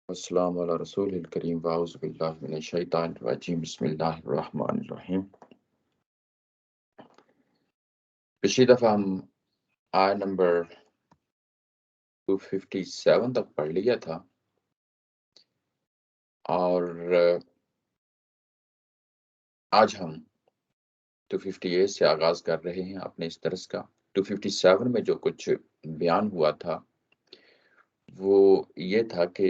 والسلام علی رسول الکریم واعوذ باللہ من الشیطان الرجیم بسم اللہ الرحمن الرحیم۔ پچھلی دفعہ ہم آیت نمبر 257 تک پڑھ لیا تھا اور آج ہم 258 سے آغاز کر رہے ہیں اپنے اس درس کا۔ 257 میں جو کچھ بیان ہوا تھا وہ یہ تھا کہ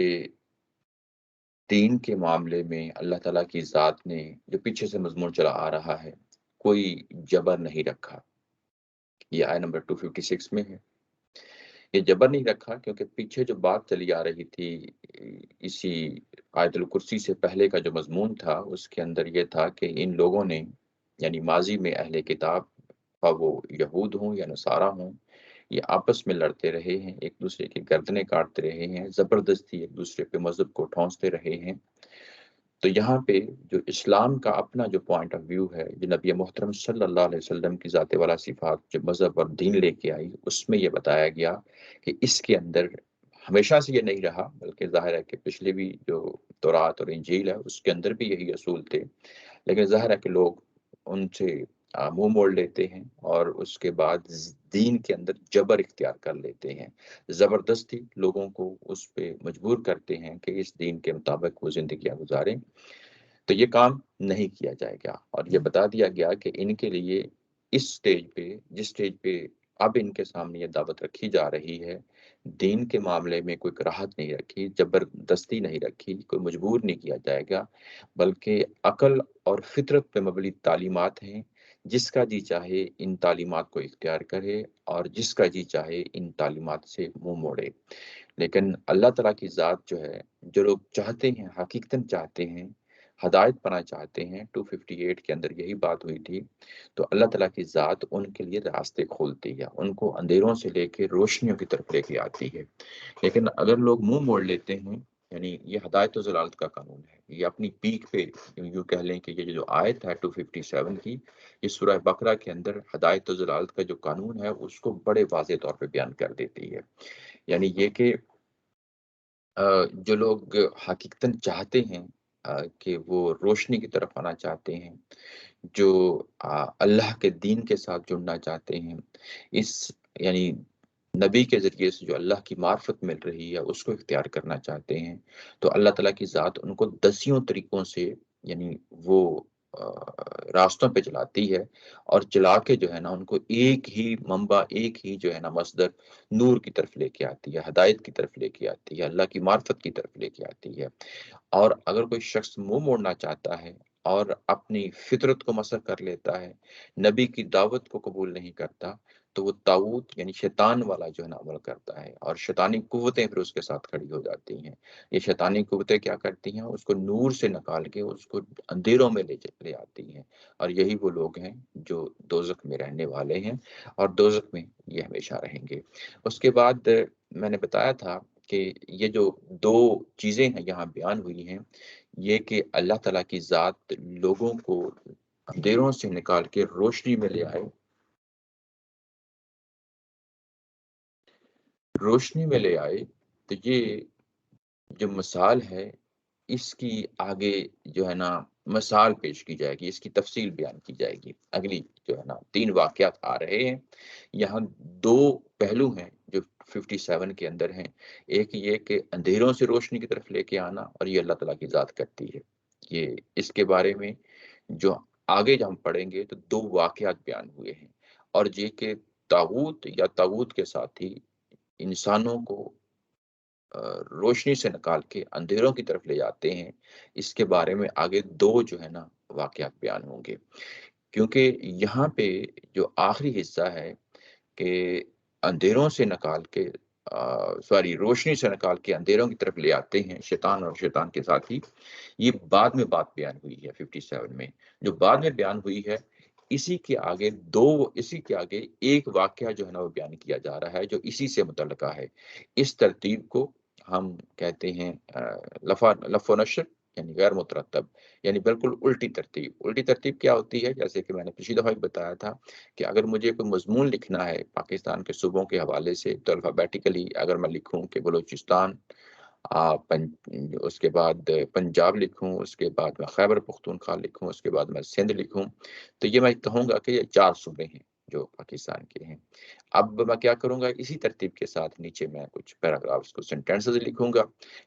دین کے معاملے میں اللہ تعالیٰ کی ذات نے جو پیچھے سے مضمون چلا آ رہا ہے کوئی جبر نہیں رکھا۔ یہ آیت نمبر 256 میں ہے۔ یہ جبر نہیں رکھا کیونکہ پیچھے جو بات چلی آ رہی تھی اسی آیت الکرسی سے پہلے کا جو مضمون تھا اس کے اندر یہ تھا کہ ان لوگوں نے یعنی ماضی میں اہل کتاب خواہ وہ یہود ہوں یا نصارہ ہوں یہ آپس میں لڑتے رہے ہیں، ایک دوسرے کی گردنیں کاٹتے رہے ہیں، زبردستی ایک دوسرے پہ مذہب کو ٹھونستے رہے ہیں۔ تو یہاں پہ جو اسلام کا اپنا جو پوائنٹ آف ویو ہے جو نبی محترم صلی اللہ علیہ وسلم کی ذات والا صفات جو مذہب اور دین لے کے آئی اس میں یہ بتایا گیا کہ اس کے اندر ہمیشہ سے یہ نہیں رہا، بلکہ ظاہر ہے کہ پچھلے بھی جو تورات اور انجیل ہے اس کے اندر بھی یہی اصول تھے، لیکن ظاہر ہے کہ لوگ ان سے منہ موڑ لیتے ہیں اور اس کے بعد دین کے اندر جبر اختیار کر لیتے ہیں، زبردستی لوگوں کو اس پہ مجبور کرتے ہیں کہ اس دین کے مطابق وہ زندگیاں گزاریں۔ تو یہ کام نہیں کیا جائے گا اور یہ بتا دیا گیا کہ ان کے لیے اس سٹیج پہ جس سٹیج پہ اب ان کے سامنے یہ دعوت رکھی جا رہی ہے، دین کے معاملے میں کوئی کراہت نہیں رکھی، زبردستی نہیں رکھی، کوئی مجبور نہیں کیا جائے گا، بلکہ عقل اور فطرت پہ مبنی تعلیمات ہیں۔ جس کا جی چاہے ان تعلیمات کو اختیار کرے اور جس کا جی چاہے ان تعلیمات سے منہ موڑے، لیکن اللہ تعالیٰ کی ذات جو ہے جو لوگ چاہتے ہیں حقیقتاً چاہتے ہیں ہدایت پانا چاہتے ہیں، 258 کے اندر یہی بات ہوئی تھی، تو اللہ تعالیٰ کی ذات ان کے لیے راستے کھولتی ہے، ان کو اندھیروں سے لے کے روشنیوں کی طرف لے کے آتی ہے۔ لیکن اگر لوگ منہ موڑ لیتے ہیں، یعنی یہ ہدایت و ضلالت کا قانون ہے، یہ اپنی پیک پہ یوں کہہ لیں کہ یہ جو آیت ہے 257 کی یہ سورہ بقرہ کے اندر ہدایت و ضلالت کا جو قانون ہے اس کو بڑے واضح طور پہ بیان کر دیتی ہے۔ یعنی یہ کہ جو لوگ حقیقتاً چاہتے ہیں کہ وہ روشنی کی طرف آنا چاہتے ہیں، جو اللہ کے دین کے ساتھ جڑنا چاہتے ہیں، اس یعنی نبی کے ذریعے سے جو اللہ کی معرفت مل رہی ہے اس کو اختیار کرنا چاہتے ہیں، تو اللہ تعالیٰ کی ذات ان کو دسیوں طریقوں سے یعنی وہ راستوں پہ چلاتی ہے اور چلا کے جو ہے نا ان کو ایک ہی منبع، ایک ہی جو ہے نا مصدر نور کی طرف لے کے آتی ہے، ہدایت کی طرف لے کے آتی ہے، اللہ کی معرفت کی طرف لے کے آتی ہے۔ اور اگر کوئی شخص منہ موڑنا چاہتا ہے اور اپنی فطرت کو مسخ کر لیتا ہے، نبی کی دعوت کو قبول نہیں کرتا، تو وہ طاغوت یعنی شیطان والا جو ہے نا عمل کرتا ہے اور شیطانی قوتیں پھر اس کے ساتھ کھڑی ہو جاتی ہیں۔ یہ شیطانی قوتیں کیا کرتی ہیں؟ اس کو نور سے نکال کے اس کو اندھیروں میں لے آتی ہیں، اور یہی وہ لوگ ہیں جو دوزخ میں رہنے والے ہیں اور دوزخ میں یہ ہمیشہ رہیں گے۔ اس کے بعد میں نے بتایا تھا کہ یہ جو دو چیزیں ہیں یہاں بیان ہوئی ہیں، یہ کہ اللہ تعالیٰ کی ذات لوگوں کو اندھیروں سے نکال کے روشنی میں لے آئے، روشنی میں لے آئے، تو یہ جو مثال ہے اس کی آگے جو ہے نا مثال پیش کی جائے گی، اس کی تفصیل بیان کی جائے گی۔ اگلی جو ہے نا 3 واقعات آ رہے ہیں، یہاں 2 پہلو ہیں جو 57 کے اندر ہیں۔ ایک یہ کہ اندھیروں سے روشنی کی طرف لے کے آنا، اور یہ اللہ تعالیٰ کی ذات کرتی ہے۔ یہ اس کے بارے میں جو آگے جب ہم پڑھیں گے تو 2 واقعات بیان ہوئے ہیں، اور یہ کہ طاغوت یا طاغوت کے ساتھی انسانوں کو روشنی سے نکال کے اندھیروں کی طرف لے جاتے ہیں، اس کے بارے میں آگے 2 جو ہے نا واقعات بیان ہوں گے، کیونکہ یہاں پہ جو آخری حصہ ہے کہ اندھیروں سے نکال کے روشنی سے نکال کے اندھیروں کی طرف لے آتے ہیں شیطان اور شیطان کے ساتھی، یہ بعد میں بات بیان ہوئی ہے 57 میں۔ جو بعد میں بیان ہوئی ہے اسی کے آگے ایک واقعہ جو ہے نا وہ بیان کیا جا رہا ہے جو اسی سے متعلقہ ہے۔ اس ترتیب کو ہم کہتے ہیں لف و نشر، یعنی غیر مترتب، یعنی بالکل الٹی ترتیب۔ الٹی ترتیب کیا ہوتی ہے؟ جیسے کہ میں نے پچھلی دفعہ بھی بتایا تھا کہ اگر مجھے کوئی مضمون لکھنا ہے پاکستان کے صوبوں کے حوالے سے، تو الفابیٹیکلی اگر میں لکھوں کہ بلوچستان اس کے بعد پنجاب لکھوں، اس کے بعد میں خیبر پختونخوا لکھوں، اس کے بعد میں سندھ لکھوں، تو یہ میں کہوں گا کہ یہ 4 صوبے ہیں جو پاکستان کے ہیں۔ اب میں کیا کروں گا، اسی ترتیب کے ساتھ نیچے میں کچھ پیراگرافس کو سینٹینسز لکھوں گا،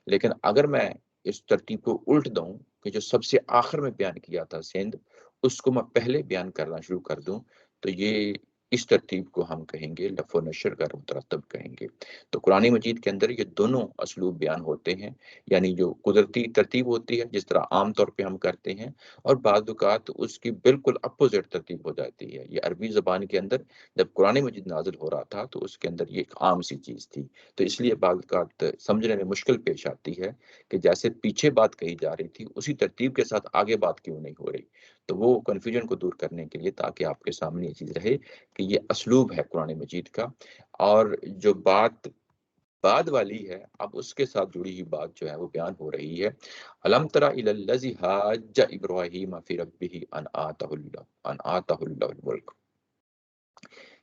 لیکن اگر میں اس ترتیب کو الٹ دوں کہ جو سب سے آخر میں بیان کیا تھا سندھ، اس کو میں پہلے بیان کرنا شروع کر دوں، تو یہ اس ترتیب کو ہم کہیں گے لف و نشر کا مترتب کہیں گے۔ تو قرآن مجید کے اندر یہ دونوں اسلوب بیان ہوتے ہیں، یعنی جو قدرتی ترتیب ہوتی ہے جس طرح عام طور پہ ہم کرتے ہیں، اور بعض اوقات اس کی بالکل اپوزٹ ترتیب ہو جاتی ہے۔ یہ عربی زبان کے اندر جب قرآن مجید نازل ہو رہا تھا تو اس کے اندر یہ ایک عام سی چیز تھی، تو اس لیے بعض اوقات سمجھنے میں مشکل پیش آتی ہے کہ جیسے پیچھے بات کہی جا رہی تھی اسی ترتیب کے ساتھ آگے بات کیوں نہیں ہو رہی۔ تو وہ کنفیوژن کو دور کرنے کے لیے، تاکہ آپ کے سامنے یہ چیز رہے کہ یہ اسلوب ہے قرآن مجید کا، اور جو بات بعد والی ہے اب اس کے ساتھ جڑی ہوئی بات جو ہے وہ بیان ہو رہی ہے۔ الم تر الی الذی حاج ابراہیم فی ربہ ان آتہ اللہ الملک،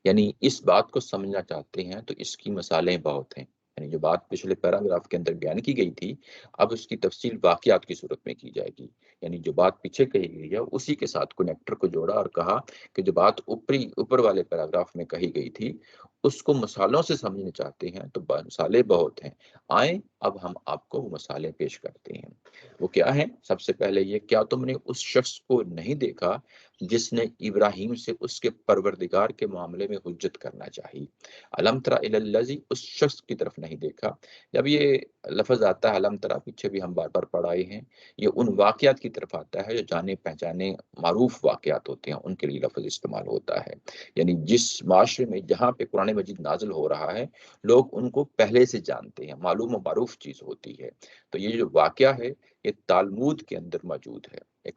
یعنی اس بات کو سمجھنا چاہتے ہیں تو اس کی مثالیں بہت ہیں، یعنی جو بات پچھلے پیراگراف کے اندر بیان کی گئی تھی اب اس کی تفصیل واقعات کی صورت میں کی جائے گی، یعنی جو بات پیچھے کہی گئی ہے اسی کے ساتھ کنیکٹر کو جوڑا اور کہا کہ جو بات اوپر والے پیراگراف میں کہی گئی تھی اس کو مثالوں سے سمجھنا چاہتے ہیں تو مثالیں بہت ہیں، آئیں اب ہم آپ کو وہ مثالیں پیش کرتے ہیں۔ وہ کیا ہیں؟ سب سے پہلے یہ، کیا تم نے اس شخص کو نہیں دیکھا جس نے ابراہیم سے اس کے پروردگار کے معاملے میں حجت کرنا چاہی؟ علم ترا الی الذی، اس شخص کی طرف نہیں دیکھا۔ جب یہ لفظ آتا ہے علم ترا، پیچھے بھی ہم بار بار پڑھائے ہیں، یہ ان واقعات کی طرف آتا ہے جو جانے پہچانے معروف واقعات ہوتے ہیں، ان کے لیے لفظ استعمال ہوتا ہے، یعنی جس معاشرے میں جہاں پہ قرآن مجید نازل ہو رہا ہے لوگ ان کو پہلے سے جانتے ہیں، معلوم و معروف چیز ہوتی ہے۔ تو یہ جو واقعہ ہے یہ تالمود کے اندر موجود ہے۔ ایک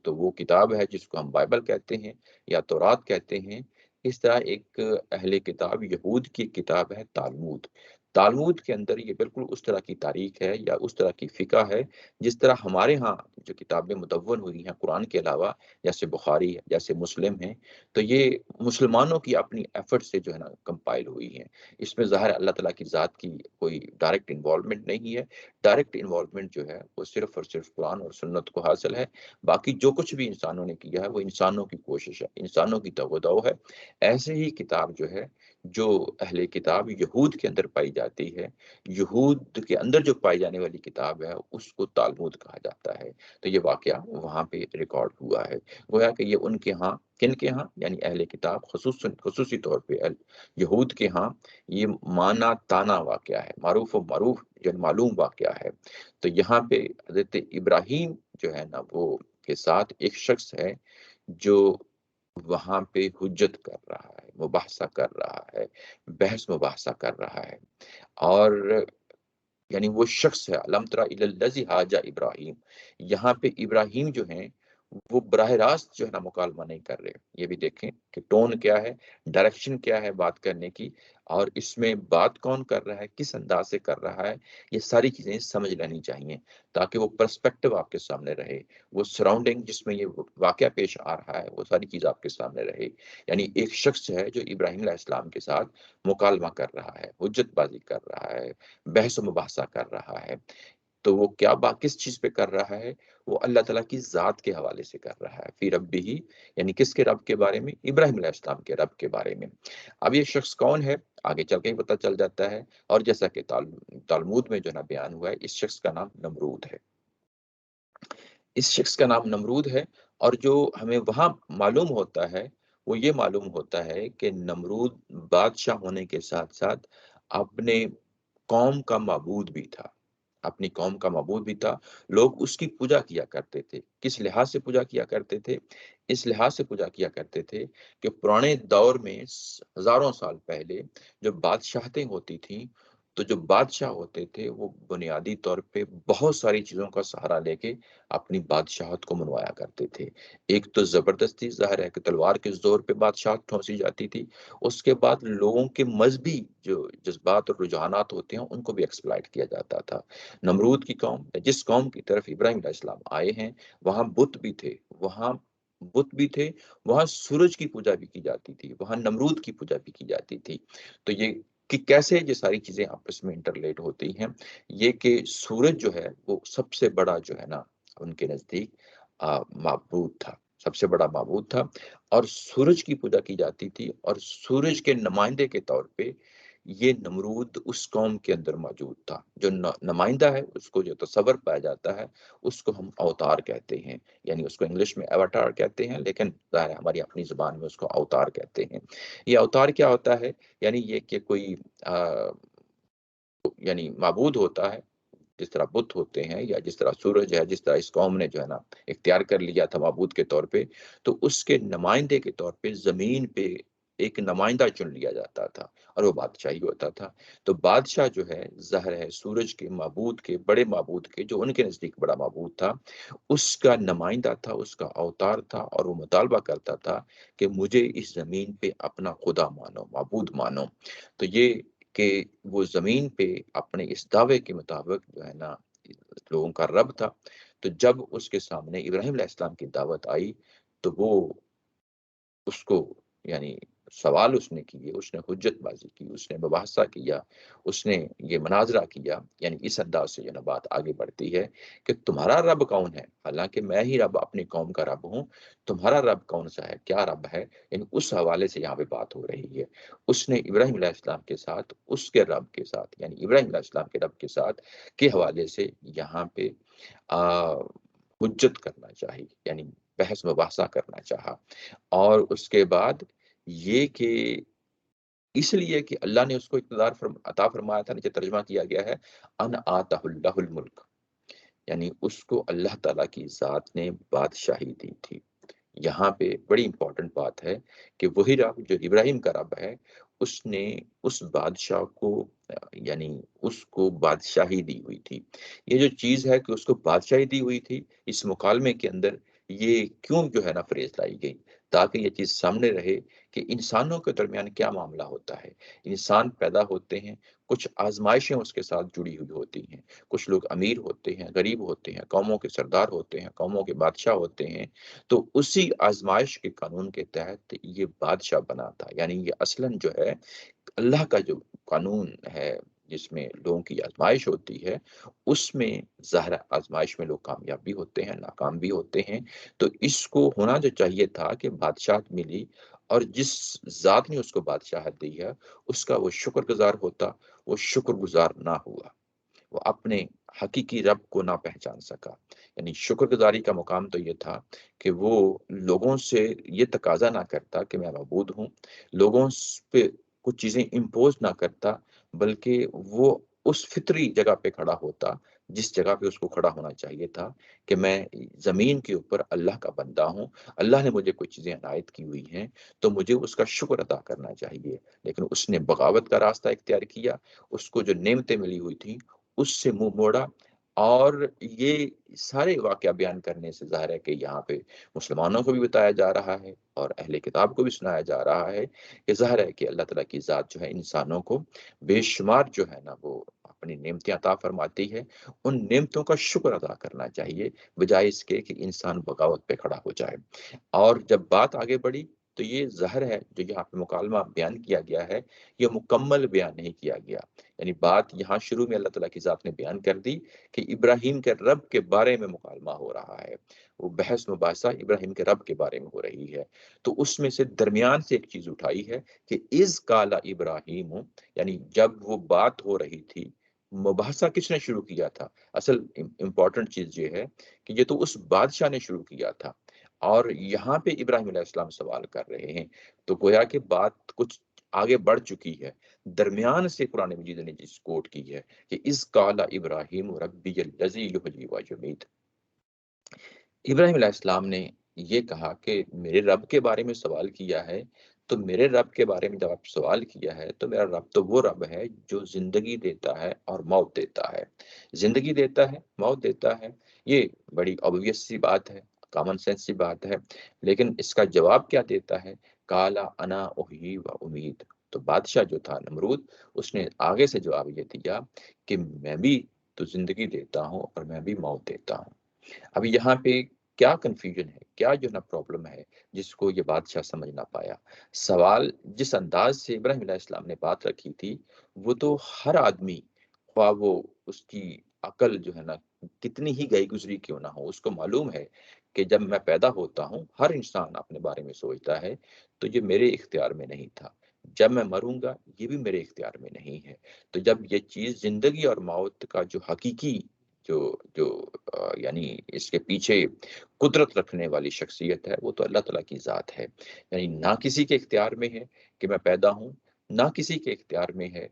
تو وہ کتاب ہے جس کو ہم بائبل کہتے ہیں یا تورات کہتے ہیں، اس طرح ایک اہل کتاب یہود کی کتاب ہے تالمود۔ تالمود کے اندر یہ بالکل اس طرح کی تاریخ ہے یا اس طرح کی فقہ ہے جس طرح ہمارے ہاں جو کتابیں مدون ہوئی ہیں قرآن کے علاوہ، جیسے بخاری ہے، جیسے مسلم ہیں، تو یہ مسلمانوں کی اپنی ایفرٹ سے جو ہے نا کمپائل ہوئی ہیں۔ اس میں ظاہر اللہ تعالیٰ کی ذات کی کوئی ڈائریکٹ انوالومنٹ نہیں ہے، ڈائریکٹ انوالومنٹ جو ہے وہ صرف اور صرف قرآن اور سنت کو حاصل ہے، باقی جو کچھ بھی انسانوں نے کیا ہے وہ انسانوں کی کوشش ہے، انسانوں کی توغدو ہے۔ ایسے ہی کتاب جو ہے جو اہل کتاب یہود کے اندر پائی جاتی ہے، یہود کے اندر جو پائی جانے والی کتاب ہے اس کو تالمود کہا جاتا ہے۔ تو یہ واقعہ وہاں پہ ریکارڈ ہوا ہے، گویا کہ یہ ان کے ہاں، کن کے ہاں، یعنی اہل کتاب خصوصی طور پہ یہود کے ہاں یہ مانا تانا واقعہ ہے، معروف و معروف یعنی معلوم واقعہ ہے۔ تو یہاں پہ حضرت ابراہیم جو ہے نا وہ کے ساتھ ایک شخص ہے جو وہاں پہ حجت کر رہا ہے، مباحثہ کر رہا ہے، بحث مباحثہ کر رہا ہے، اور یعنی وہ شخص ہے علم تری الی الذی حاج ابراہیم، یہاں پہ ابراہیم جو ہیں وہ براہ راست جو ہے نا مکالمہ نہیں کر رہے۔ یہ بھی دیکھیں کہ ٹون کیا ہے، ڈائریکشن کیا ہے بات کرنے کی، اور اس میں بات کون کر رہا ہے، کس انداز سے کر رہا ہے، یہ ساری چیزیں سمجھ لینی چاہیے تاکہ وہ پرسپیکٹو آپ کے سامنے رہے، وہ سراؤنڈنگ جس میں یہ واقعہ پیش آ رہا ہے وہ ساری چیز آپ کے سامنے رہے۔ یعنی ایک شخص ہے جو ابراہیم علیہ السلام کے ساتھ مکالمہ کر رہا ہے، حجت بازی کر رہا ہے، بحث و مباحثہ کر رہا ہے، تو وہ کیا کس چیز پہ کر رہا ہے؟ وہ اللہ تعالیٰ کی ذات کے حوالے سے کر رہا ہے، فی رب ہی، یعنی کس کے رب کے بارے میں؟ ابراہیم علیہ السلام کے رب کے بارے میں۔ اب یہ شخص کون ہے آگے چل کے ہی پتہ چل جاتا ہے، اور جیسا کہ تالمود میں جو نا بیان ہوا ہے اس شخص کا نام نمرود ہے، اس شخص کا نام نمرود ہے، اور جو ہمیں وہاں معلوم ہوتا ہے وہ یہ معلوم ہوتا ہے کہ نمرود بادشاہ ہونے کے ساتھ ساتھ اپنے قوم کا معبود بھی تھا، اپنی قوم کا معبود بھی تھا، لوگ اس کی پوجا کیا کرتے تھے۔ کس لحاظ سے پوجا کیا کرتے تھے؟ اس لحاظ سے پوجا کیا کرتے تھے کہ پرانے دور میں ہزاروں سال پہلے جو بادشاہتیں ہوتی تھیں تو جو بادشاہ ہوتے تھے وہ بنیادی طور پہ بہت ساری چیزوں کا سہارا لے کے اپنی بادشاہت کو منوایا کرتے تھے۔ ایک تو زبردستی، ظاہر ہے کہ تلوار کے زور پہ بادشاہت ٹھونسی جاتی تھی، اس کے بعد لوگوں کے مذہبی جو جذبات اور رجحانات ہوتے ہیں ان کو بھی ایکسپلائٹ کیا جاتا تھا۔ نمرود کی قوم، جس قوم کی طرف ابراہیم علیہ السلام آئے ہیں وہاں بت بھی تھے، وہاں بت بھی تھے، وہاں سورج کی پوجا بھی کی جاتی تھی، وہاں نمرود کی پوجا بھی کی جاتی تھی۔ تو یہ کہ کیسے یہ ساری چیزیں آپس میں انٹرلیٹ ہوتی ہیں. یہ کہ سورج جو ہے وہ سب سے بڑا جو ہے نا ان کے نزدیک معبود تھا، سب سے بڑا معبود تھا، اور سورج کی پوجا کی جاتی تھی، اور سورج کے نمائندے کے طور پہ یہ نمرود اس قوم کے اندر موجود تھا. جو نمائندہ ہے اس کو جو تصور پایا جاتا ہے اس کو ہم اوتار کہتے ہیں، یعنی اس کو انگلش میں ایواتار کہتے ہیں، لیکن ظاہر ہے ہماری اپنی زبان میں اس کو اوتار کہتے ہیں. یہ اوتار کیا ہوتا ہے؟ یعنی یہ کہ کوئی یعنی معبود ہوتا ہے، جس طرح بت ہوتے ہیں یا جس طرح سورج ہے، جس طرح اس قوم نے جو ہے نا اختیار کر لیا تھا معبود کے طور پہ، تو اس کے نمائندے کے طور پہ زمین پہ ایک نمائندہ چن لیا جاتا تھا، اور وہ بادشاہی ہوتا تھا. تو بادشاہ جو ہے ظاہر ہے سورج کے معبود کے، بڑے معبود کے، جو ان کے نزدیک بڑا معبود تھا، اس کا نمائندہ تھا، اس کا اوتار تھا، اور وہ مطالبہ کرتا تھا کہ مجھے اس زمین پہ اپنا خدا مانو، معبود مانو. تو یہ کہ وہ زمین پہ اپنے اس دعوے کے مطابق جو ہے نا لوگوں کا رب تھا. تو جب اس کے سامنے ابراہیم علیہ السلام کی دعوت آئی تو وہ اس کو یعنی سوال اس نے کیے، اس نے حجت بازی کی، اس نے مباحثہ کیا، اس نے یہ مناظرہ کیا. یعنی اس انداز سے جو بات آگے بڑھتی ہے کہ تمہارا رب کون ہے، حالانکہ میں ہی رب اپنی قوم کا رب ہوں، تمہارا رب کون سا ہے، کیا رب ہے. یعنی اس حوالے سے یہاں پہ بات ہو رہی ہے. اس نے ابراہیم علیہ السلام کے ساتھ، اس کے رب کے ساتھ، یعنی ابراہیم علیہ السلام کے رب کے ساتھ کے حوالے سے یہاں پہ حجت کرنا چاہیے، یعنی بحث مباحثہ کرنا چاہا. اور اس کے بعد یہ کہ اس لیے کہ اللہ نے اس کو اقتدار عطا فرمایا تھا، نیچے ترجمہ کیا گیا ہے ان آتہ اللہ الملک، یعنی اس کو اللہ تعالیٰ کی ذات نے بادشاہی دی تھی. یہاں پہ بڑی امپورٹنٹ بات ہے کہ وہی رب جو ابراہیم کا رب ہے، اس نے اس بادشاہ کو یعنی اس کو بادشاہی دی ہوئی تھی. یہ جو چیز ہے کہ اس کو بادشاہی دی ہوئی تھی، اس مکالمے کے اندر یہ کیوں جو ہے نا فریز لائی گئی، تاکہ یہ چیز سامنے رہے کہ انسانوں کے درمیان کیا معاملہ ہوتا ہے. انسان پیدا ہوتے ہیں، کچھ آزمائشیں اس کے ساتھ جڑی ہوئی ہوتی ہیں، کچھ لوگ امیر ہوتے ہیں، غریب ہوتے ہیں، قوموں کے سردار ہوتے ہیں، قوموں کے بادشاہ ہوتے ہیں. تو اسی آزمائش کے قانون کے تحت یہ بادشاہ بنا تھا. یعنی یہ اصلاً جو ہے اللہ کا جو قانون ہے جس میں لوگوں کی آزمائش ہوتی ہے، اس میں ظاہر آزمائش میں لوگ کامیاب بھی ہوتے ہیں، ناکام بھی ہوتے ہیں. تو اس کو ہونا جو چاہیے تھا کہ بادشاہت ملی، اور جس ذات نے اس کو بادشاہت دی ہے اس کا وہ شکر گزار ہوتا، وہ شکر گزار نہ ہوا، وہ اپنے حقیقی رب کو نہ پہچان سکا. یعنی شکر گزاری کا مقام تو یہ تھا کہ وہ لوگوں سے یہ تقاضا نہ کرتا کہ میں معبود ہوں، لوگوں پہ کچھ چیزیں امپوز نہ کرتا، بلکہ وہ اس فطری جگہ پہ کھڑا ہوتا جس جگہ پہ اس کو کھڑا ہونا چاہیے تھا کہ میں زمین کے اوپر اللہ کا بندہ ہوں، اللہ نے مجھے کچھ چیزیں عنایت کی ہوئی ہیں تو مجھے اس کا شکر ادا کرنا چاہیے. لیکن اس نے بغاوت کا راستہ اختیار کیا، اس کو جو نعمتیں ملی ہوئی تھیں اس سے منہ موڑا. اور یہ سارے واقعہ بیان کرنے سے ظاہر ہے کہ یہاں پہ مسلمانوں کو بھی بتایا جا رہا ہے اور اہل کتاب کو بھی سنایا جا رہا ہے کہ ظاہر ہے کہ اللہ تعالیٰ کی ذات جو ہے انسانوں کو بے شمار جو ہے نا وہ اپنی نعمتیں عطا فرماتی ہے. ان نعمتوں کا شکر ادا کرنا چاہیے بجائے اس کے کہ انسان بغاوت پہ کھڑا ہو جائے. اور جب بات آگے بڑھی تو یہ ظاہر ہے جو یہاں پہ مکالمہ بیان کیا گیا ہے یہ مکمل بیان نہیں کیا گیا. یعنی بات یہاں شروع میں اللہ تعالیٰ کی ذات نے بیان کر دی کہ ابراہیم کے رب کے بارے میں مکالمہ ہو رہا ہے، وہ بحث مباحثہ ابراہیم کے رب کے بارے میں ہو رہی ہے. تو اس میں سے درمیان سے ایک چیز اٹھائی ہے کہ از کالا ابراہیم، یعنی جب وہ بات ہو رہی تھی مباحثہ کس نے شروع کیا تھا. اصل امپورٹنٹ چیز یہ ہے کہ یہ تو اس بادشاہ نے شروع کیا تھا، اور یہاں پہ ابراہیم علیہ السلام سوال کر رہے ہیں. تو گویا کہ بات کچھ آگے بڑھ چکی ہے. درمیان سے قرآن مجید نے جس کوٹ کی ہے کہ اس کالا ابراہیم ربی الذی یحیی و یمیت، ابراہیم علیہ السلام نے یہ کہا کہ میرے رب کے بارے میں سوال کیا ہے. تو میرے رب کے بارے میں جب آپ سوال کیا ہے تو میرا رب تو وہ رب ہے جو زندگی دیتا ہے اور موت دیتا ہے. زندگی دیتا ہے، موت دیتا ہے، یہ بڑی obvious سی بات ہے، کامن سینس سی بات ہے. لیکن اس کا جواب کیا دیتا ہے؟ کالا انا احیی و امید. تو بادشاہ جو تھا نمرود، اس نے آگے سے جواب یہ دیا کہ میں بھی تو زندگی دیتا ہوں اور میں بھی موت دیتا ہوں. اب یہاں پہ کیا کنفیوژن ہے، کیا جو ہے نا پرابلم ہے جس کو یہ بادشاہ سمجھ نہ پایا؟ سوال جس انداز سے ابراہیم علیہ السلام نے بات رکھی تھی، وہ تو ہر آدمی، خواہ وہ اس کی عقل جو ہے نا کتنی ہی گئی گزری کیوں نہ ہو، اس کو معلوم ہے کہ جب میں پیدا ہوتا ہوں، ہر انسان اپنے بارے میں سوچتا ہے تو یہ میرے اختیار میں نہیں تھا، جب میں مروں گا یہ بھی میرے اختیار میں نہیں ہے۔ تو جب یہ چیز زندگی اور موت کا جو حقیقی جو جو یعنی اس کے پیچھے قدرت رکھنے والی شخصیت ہے، وہ تو اللہ تعالیٰ کی ذات ہے۔ یعنی نہ کسی کے اختیار میں ہے کہ میں پیدا ہوں، نہ کسی کے اختیار میں ہے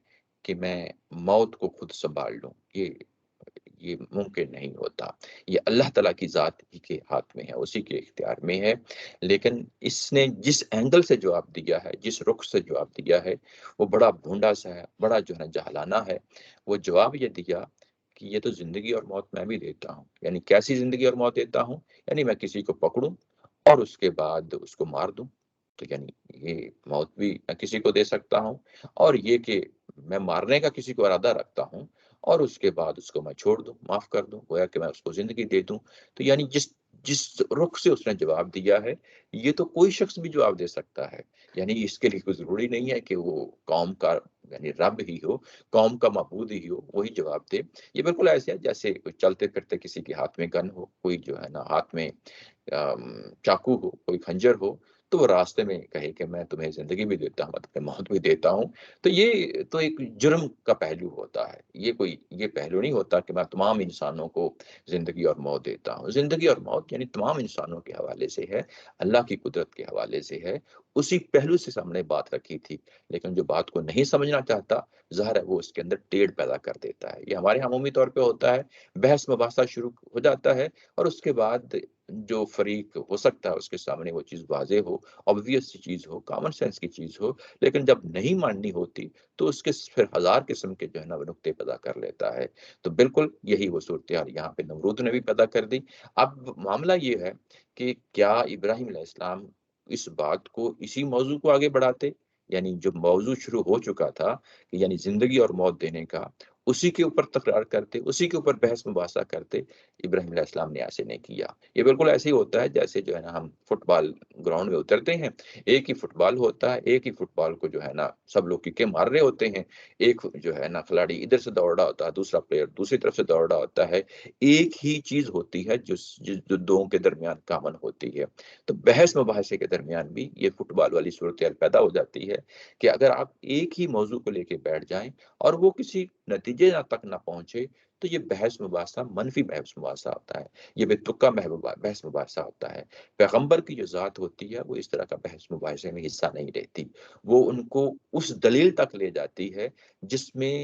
کہ میں موت کو خود سنبھال لوں، یہ ممکن نہیں ہوتا۔ یہ اللہ تعالیٰ کی ذات ہی کے ہاتھ میں ہے، اسی کے اختیار میں ہے۔ لیکن اس نے جس اینگل سے جواب دیا ہے، جس رخ سے جواب دیا ہے، وہ بڑا بھونڈا سا ہے، بڑا جو ہے نا جہلانہ ہے۔ وہ جواب یہ دیا کہ یہ تو زندگی اور موت میں بھی دیتا ہوں۔ یعنی کیسی زندگی اور موت دیتا ہوں؟ یعنی میں کسی کو پکڑوں اور اس کے بعد اس کو مار دوں، تو یعنی یہ موت بھی میں کسی کو دے سکتا ہوں، اور یہ کہ میں مارنے کا کسی کو ارادہ رکھتا ہوں اور اس کے بعد اس کو میں چھوڑ دوں، معاف کر دوں، گویا کہ میں اس کو زندگی دے دوں۔ تو یعنی جس رخ سے اس نے جواب دیا ہے، یہ تو کوئی شخص بھی جواب دے سکتا ہے۔ یعنی اس کے لیے کوئی ضروری نہیں ہے کہ وہ قوم کا یعنی رب ہی ہو، قوم کا معبود ہی ہو، وہی جواب دے۔ یہ بالکل ایسے ہے جیسے کوئی چلتے پھرتے کسی کے ہاتھ میں گن ہو، کوئی جو ہے نا ہاتھ میں چاقو ہو، کوئی خنجر ہو، تو وہ راستے میں کہے کہ میں تمہیں زندگی بھی دیتا ہوں، میں تمہیں موت بھی دیتا ہوں، تو یہ تو ایک جرم کا پہلو ہوتا ہے۔ یہ پہلو نہیں ہوتا کہ میں تمام انسانوں کو زندگی اور موت دیتا ہوں۔ زندگی اور موت یعنی تمام انسانوں کے حوالے سے ہے، اللہ کی قدرت کے حوالے سے ہے، اسی پہلو سے ہم نے بات رکھی تھی۔ لیکن جو بات کو نہیں سمجھنا چاہتا، ظاہر ہے وہ اس کے اندر ٹیڑھ پیدا کر دیتا ہے۔ یہ ہمارے عمومی طور پہ ہوتا ہے، بحث مباحثہ شروع ہو جاتا ہے، اور اس کے بعد جو فریق ہو سکتا ہے اس کے سامنے وہ چیز واضح ہو، obvious سی چیز ہو، کامن سینس کی چیز ہو، لیکن جب نہیں ماننی ہوتی تو اس کے پھر ہزار قسم کے جو ہے نا وہ نقطے پیدا کر لیتا ہے۔ تو بالکل یہی وہ صورتحال یہاں پہ نمرود نے بھی پیدا کر دی۔ اب معاملہ یہ ہے کہ کیا ابراہیم علیہ السلام اس بات کو، اسی موضوع کو آگے بڑھاتے، یعنی جو موضوع شروع ہو چکا تھا کہ یعنی زندگی اور موت دینے کا، اسی کے اوپر تکرار کرتے، اسی کے اوپر بحث مباحثہ کرتے؟ ابراہیم علیہ السلام نے ایسے نہیں کیا۔ یہ بالکل ایسے ہی ہوتا ہے جیسے جو ہے نا ہم فٹ بال گراؤنڈ میں اترتے ہیں، ایک ہی فٹ بال ہوتا ہے، ایک ہی فٹ بال کو جو ہے نا سب لوگ ککیں مار رہے ہوتے ہیں، ایک جو ہے نا کھلاڑی ادھر سے دوڑ رہا ہوتا ہے، دوسرا پلیئر دوسری طرف سے دوڑ رہا ہوتا ہے، ایک ہی چیز ہوتی ہے جو دو کے درمیان کامن ہوتی ہے۔ تو بحث مباحثے کے درمیان بھی یہ فٹ بال والی صورتحال پیدا ہو جاتی ہے کہ اگر آپ ایک ہی موضوع کو لے کے بیٹھ جائیں اور وہ کسی نتیجے تک نہ پہنچے، تو یہ بحث مباحثہ منفی بحث مباحثہ ہوتا ہے، یہ بے تکا بحث مباحثہ ہوتا ہے۔ پیغمبر کی جو ذات ہوتی ہے وہ اس طرح کا بحث مباحثے میں حصہ نہیں لیتی، وہ ان کو اس دلیل تک لے جاتی ہے جس میں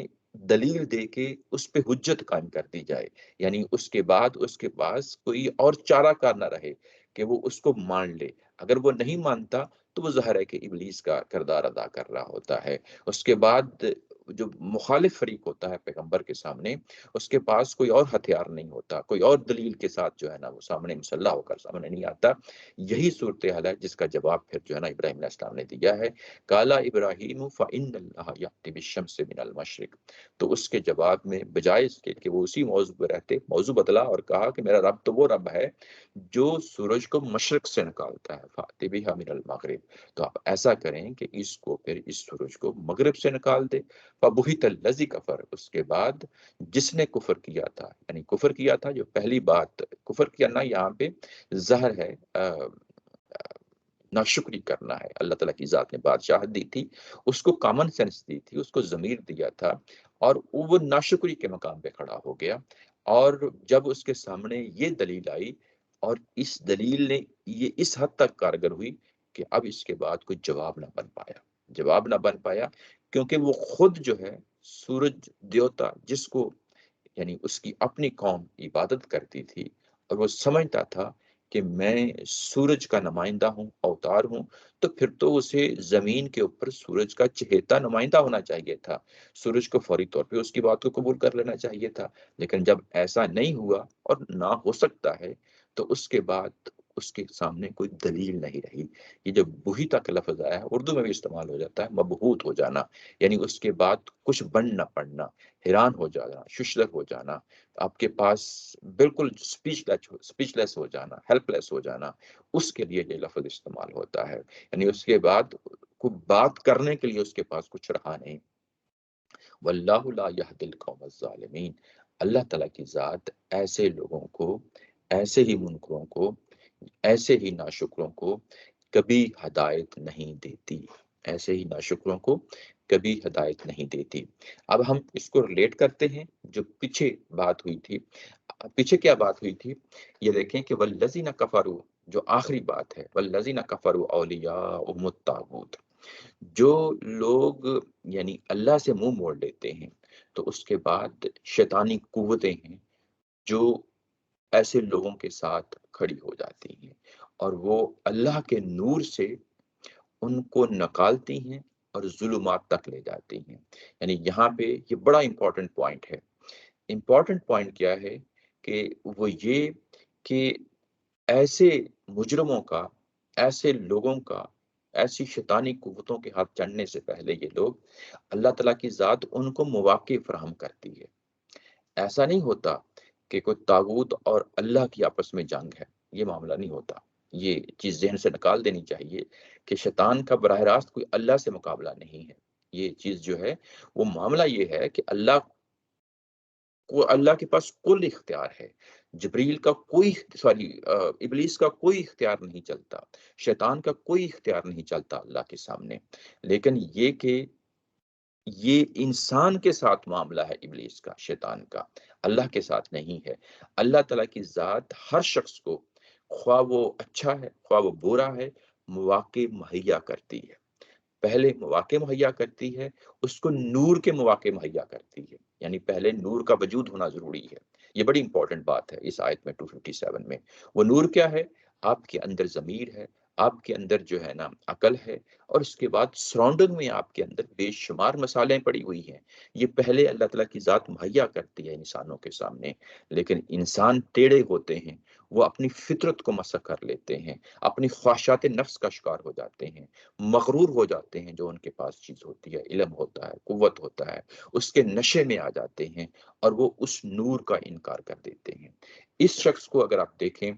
دلیل دے کے اس پہ حجت قائم کر دی جائے، یعنی اس کے بعد اس کے پاس کوئی اور چارہ کار نہ رہے کہ وہ اس کو مان لے۔ اگر وہ نہیں مانتا تو وہ ظاہر ہے کہ ابلیس کا کردار ادا کر رہا ہوتا ہے۔ اس کے بعد جو مخالف فریق ہوتا ہے پیغمبر کے سامنے، اس کے پاس کوئی اور ہتھیار نہیں ہوتا، کوئی اور دلیل کے ساتھ جو ہے نا وہ سامنے مسلح ہو کر سامنے نہیں آتا۔ یہی صورتحال ہے جس کا جواب پھر جو ہے نا ابراہیم علیہ السلام نے دیا ہے، کالا ابراہیم فإن اللہ یأتی بالشمس من المشرق۔ تو اس کے جواب میں بجائے اس کے کہ وہ اسی موضوع پہ رہتے، موضوع بدلا اور کہا کہ میرا رب تو وہ رب ہے جو سورج کو مشرق سے نکالتا ہے، فأتی بہا من المغرب۔ تو آپ ایسا کریں کہ اس کو پھر اس سورج کو مغرب سے نکال دے۔ فبہت الذی کفر، اس کے بعد جس نے کفر کیا تھا، یعنی کفر کیا تھا، جو پہلی بات کفر کیا نا یہاں پہ ظاہر ہے ناشکری کرنا ہے۔ اللہ تعالیٰ کی ذات نے بادشاہت دی تھی، اس کو کامن سینس دی تھی، اس کو ضمیر دیا تھا، اور وہ ناشکری کے مقام پہ کھڑا ہو گیا۔ اور جب اس کے سامنے یہ دلیل آئی اور اس دلیل نے یہ اس حد تک کارگر ہوئی کہ اب اس کے بعد کوئی جواب نہ بن پایا، جواب نہ بن پایا، کیونکہ وہ خود جو ہے سورج دیوتا جس کو یعنی اس کی اپنی قوم عبادت کرتی تھی، اور وہ سمجھتا تھا کہ میں سورج کا نمائندہ ہوں، اوتار ہوں، تو پھر تو اسے زمین کے اوپر سورج کا چہیتا نمائندہ ہونا چاہیے تھا، سورج کو فوری طور پہ اس کی بات کو قبول کر لینا چاہیے تھا۔ لیکن جب ایسا نہیں ہوا اور نہ ہو سکتا ہے، تو اس کے بعد اس کے سامنے کوئی دلیل نہیں رہی۔ یہ جو بہیتا کا لفظ آیا ہے اردو میں بھی استعمال ہو جاتا ہے، مبہوت ہو جانا، یعنی اس کے بعد کچھ بن نہ پڑنا، حیران ہو جانا، ششدر ہو جانا، آپ کے پاس بالکل اسپیچ لیس ہو جانا، ہیلپ لیس ہو جانا، اس کے لیے یہ لفظ استعمال ہوتا ہے۔ یعنی اس کے بعد کوئی بات کرنے کے لیے اس کے پاس کچھ رہا نہیں۔ واللہ لا یہدی القوم الظالمین، اللہ تعالیٰ کی ذات ایسے لوگوں کو، ایسے ہی منکروں کو، ایسے ہی ناشکروں کو کبھی ہدایت نہیں دیتی، ایسے ہی ناشکروں کو کبھی ہدایت نہیں دیتی۔ اب ہم اس کو ریلیٹ کرتے ہیں جو پیچھے بات ہوئی تھی۔ پیچھے کیا بات ہوئی تھی؟ یہ دیکھیں کہ والذین کفروا، جو آخری بات ہے، والذین کفروا اولیاءهم الطاغوت، جو لوگ یعنی اللہ سے منہ موڑ لیتے ہیں تو اس کے بعد شیطانی قوتیں ہیں جو ایسے لوگوں کے ساتھ کھڑی ہو جاتی ہیں اور وہ اللہ کے نور سے ان کو نکالتی ہیں اور ظلمات تک لے جاتی ہیں۔ یعنی یہاں پہ یہ بڑا امپورٹنٹ پوائنٹ ہے۔ امپورٹنٹ پوائنٹ کیا ہے کہ وہ یہ کہ ایسے مجرموں کا، ایسے لوگوں کا، ایسی شیطانی قوتوں کے ہاتھ چڑھنے سے پہلے یہ لوگ، اللہ تعالیٰ کی ذات ان کو مواقع فراہم کرتی ہے۔ ایسا نہیں ہوتا کہ کوئی طاغوت اور اللہ کی آپس میں جنگ ہے، یہ معاملہ نہیں ہوتا۔ یہ چیز ذہن سے نکال دینی چاہیے کہ شیطان کا براہ راست کوئی اللہ سے مقابلہ نہیں ہے۔ یہ چیز جو ہے وہ معاملہ یہ ہے کہ اللہ کے پاس کل اختیار ہے، جبریل کا کوئی ابلیس کا کوئی اختیار نہیں چلتا، شیطان کا کوئی اختیار نہیں چلتا اللہ کے سامنے۔ لیکن یہ کہ یہ انسان کے ساتھ معاملہ ہے، ابلیس کا، شیطان کا، اللہ کے ساتھ نہیں ہے۔ اللہ تعالیٰ کی ذات ہر شخص کو، خواہ وہ اچھا ہے خواہ وہ برا ہے، مواقع مہیا کرتی ہے۔ پہلے مواقع مہیا کرتی ہے، اس کو نور کے مواقع مہیا کرتی ہے، یعنی پہلے نور کا وجود ہونا ضروری ہے۔ یہ بڑی امپورٹنٹ بات ہے اس آیت میں 257 میں۔ وہ نور کیا ہے؟ آپ کے اندر ضمیر ہے، آپ کے اندر جو ہے نا عقل ہے، اور اس کے بعد سراؤنڈنگ میں آپ کے اندر بے شمار مسالیں پڑی ہوئی ہیں۔ یہ پہلے اللہ تعالیٰ کی ذات مہیا کرتی ہے انسانوں کے سامنے، لیکن انسان ٹیڑے ہوتے ہیں، وہ اپنی فطرت کو مسخ کر لیتے ہیں، اپنی خواہشات نفس کا شکار ہو جاتے ہیں، مغرور ہو جاتے ہیں۔ جو ان کے پاس چیز ہوتی ہے، علم ہوتا ہے، قوت ہوتا ہے، اس کے نشے میں آ جاتے ہیں اور وہ اس نور کا انکار کر دیتے ہیں۔ اس شخص کو اگر آپ دیکھیں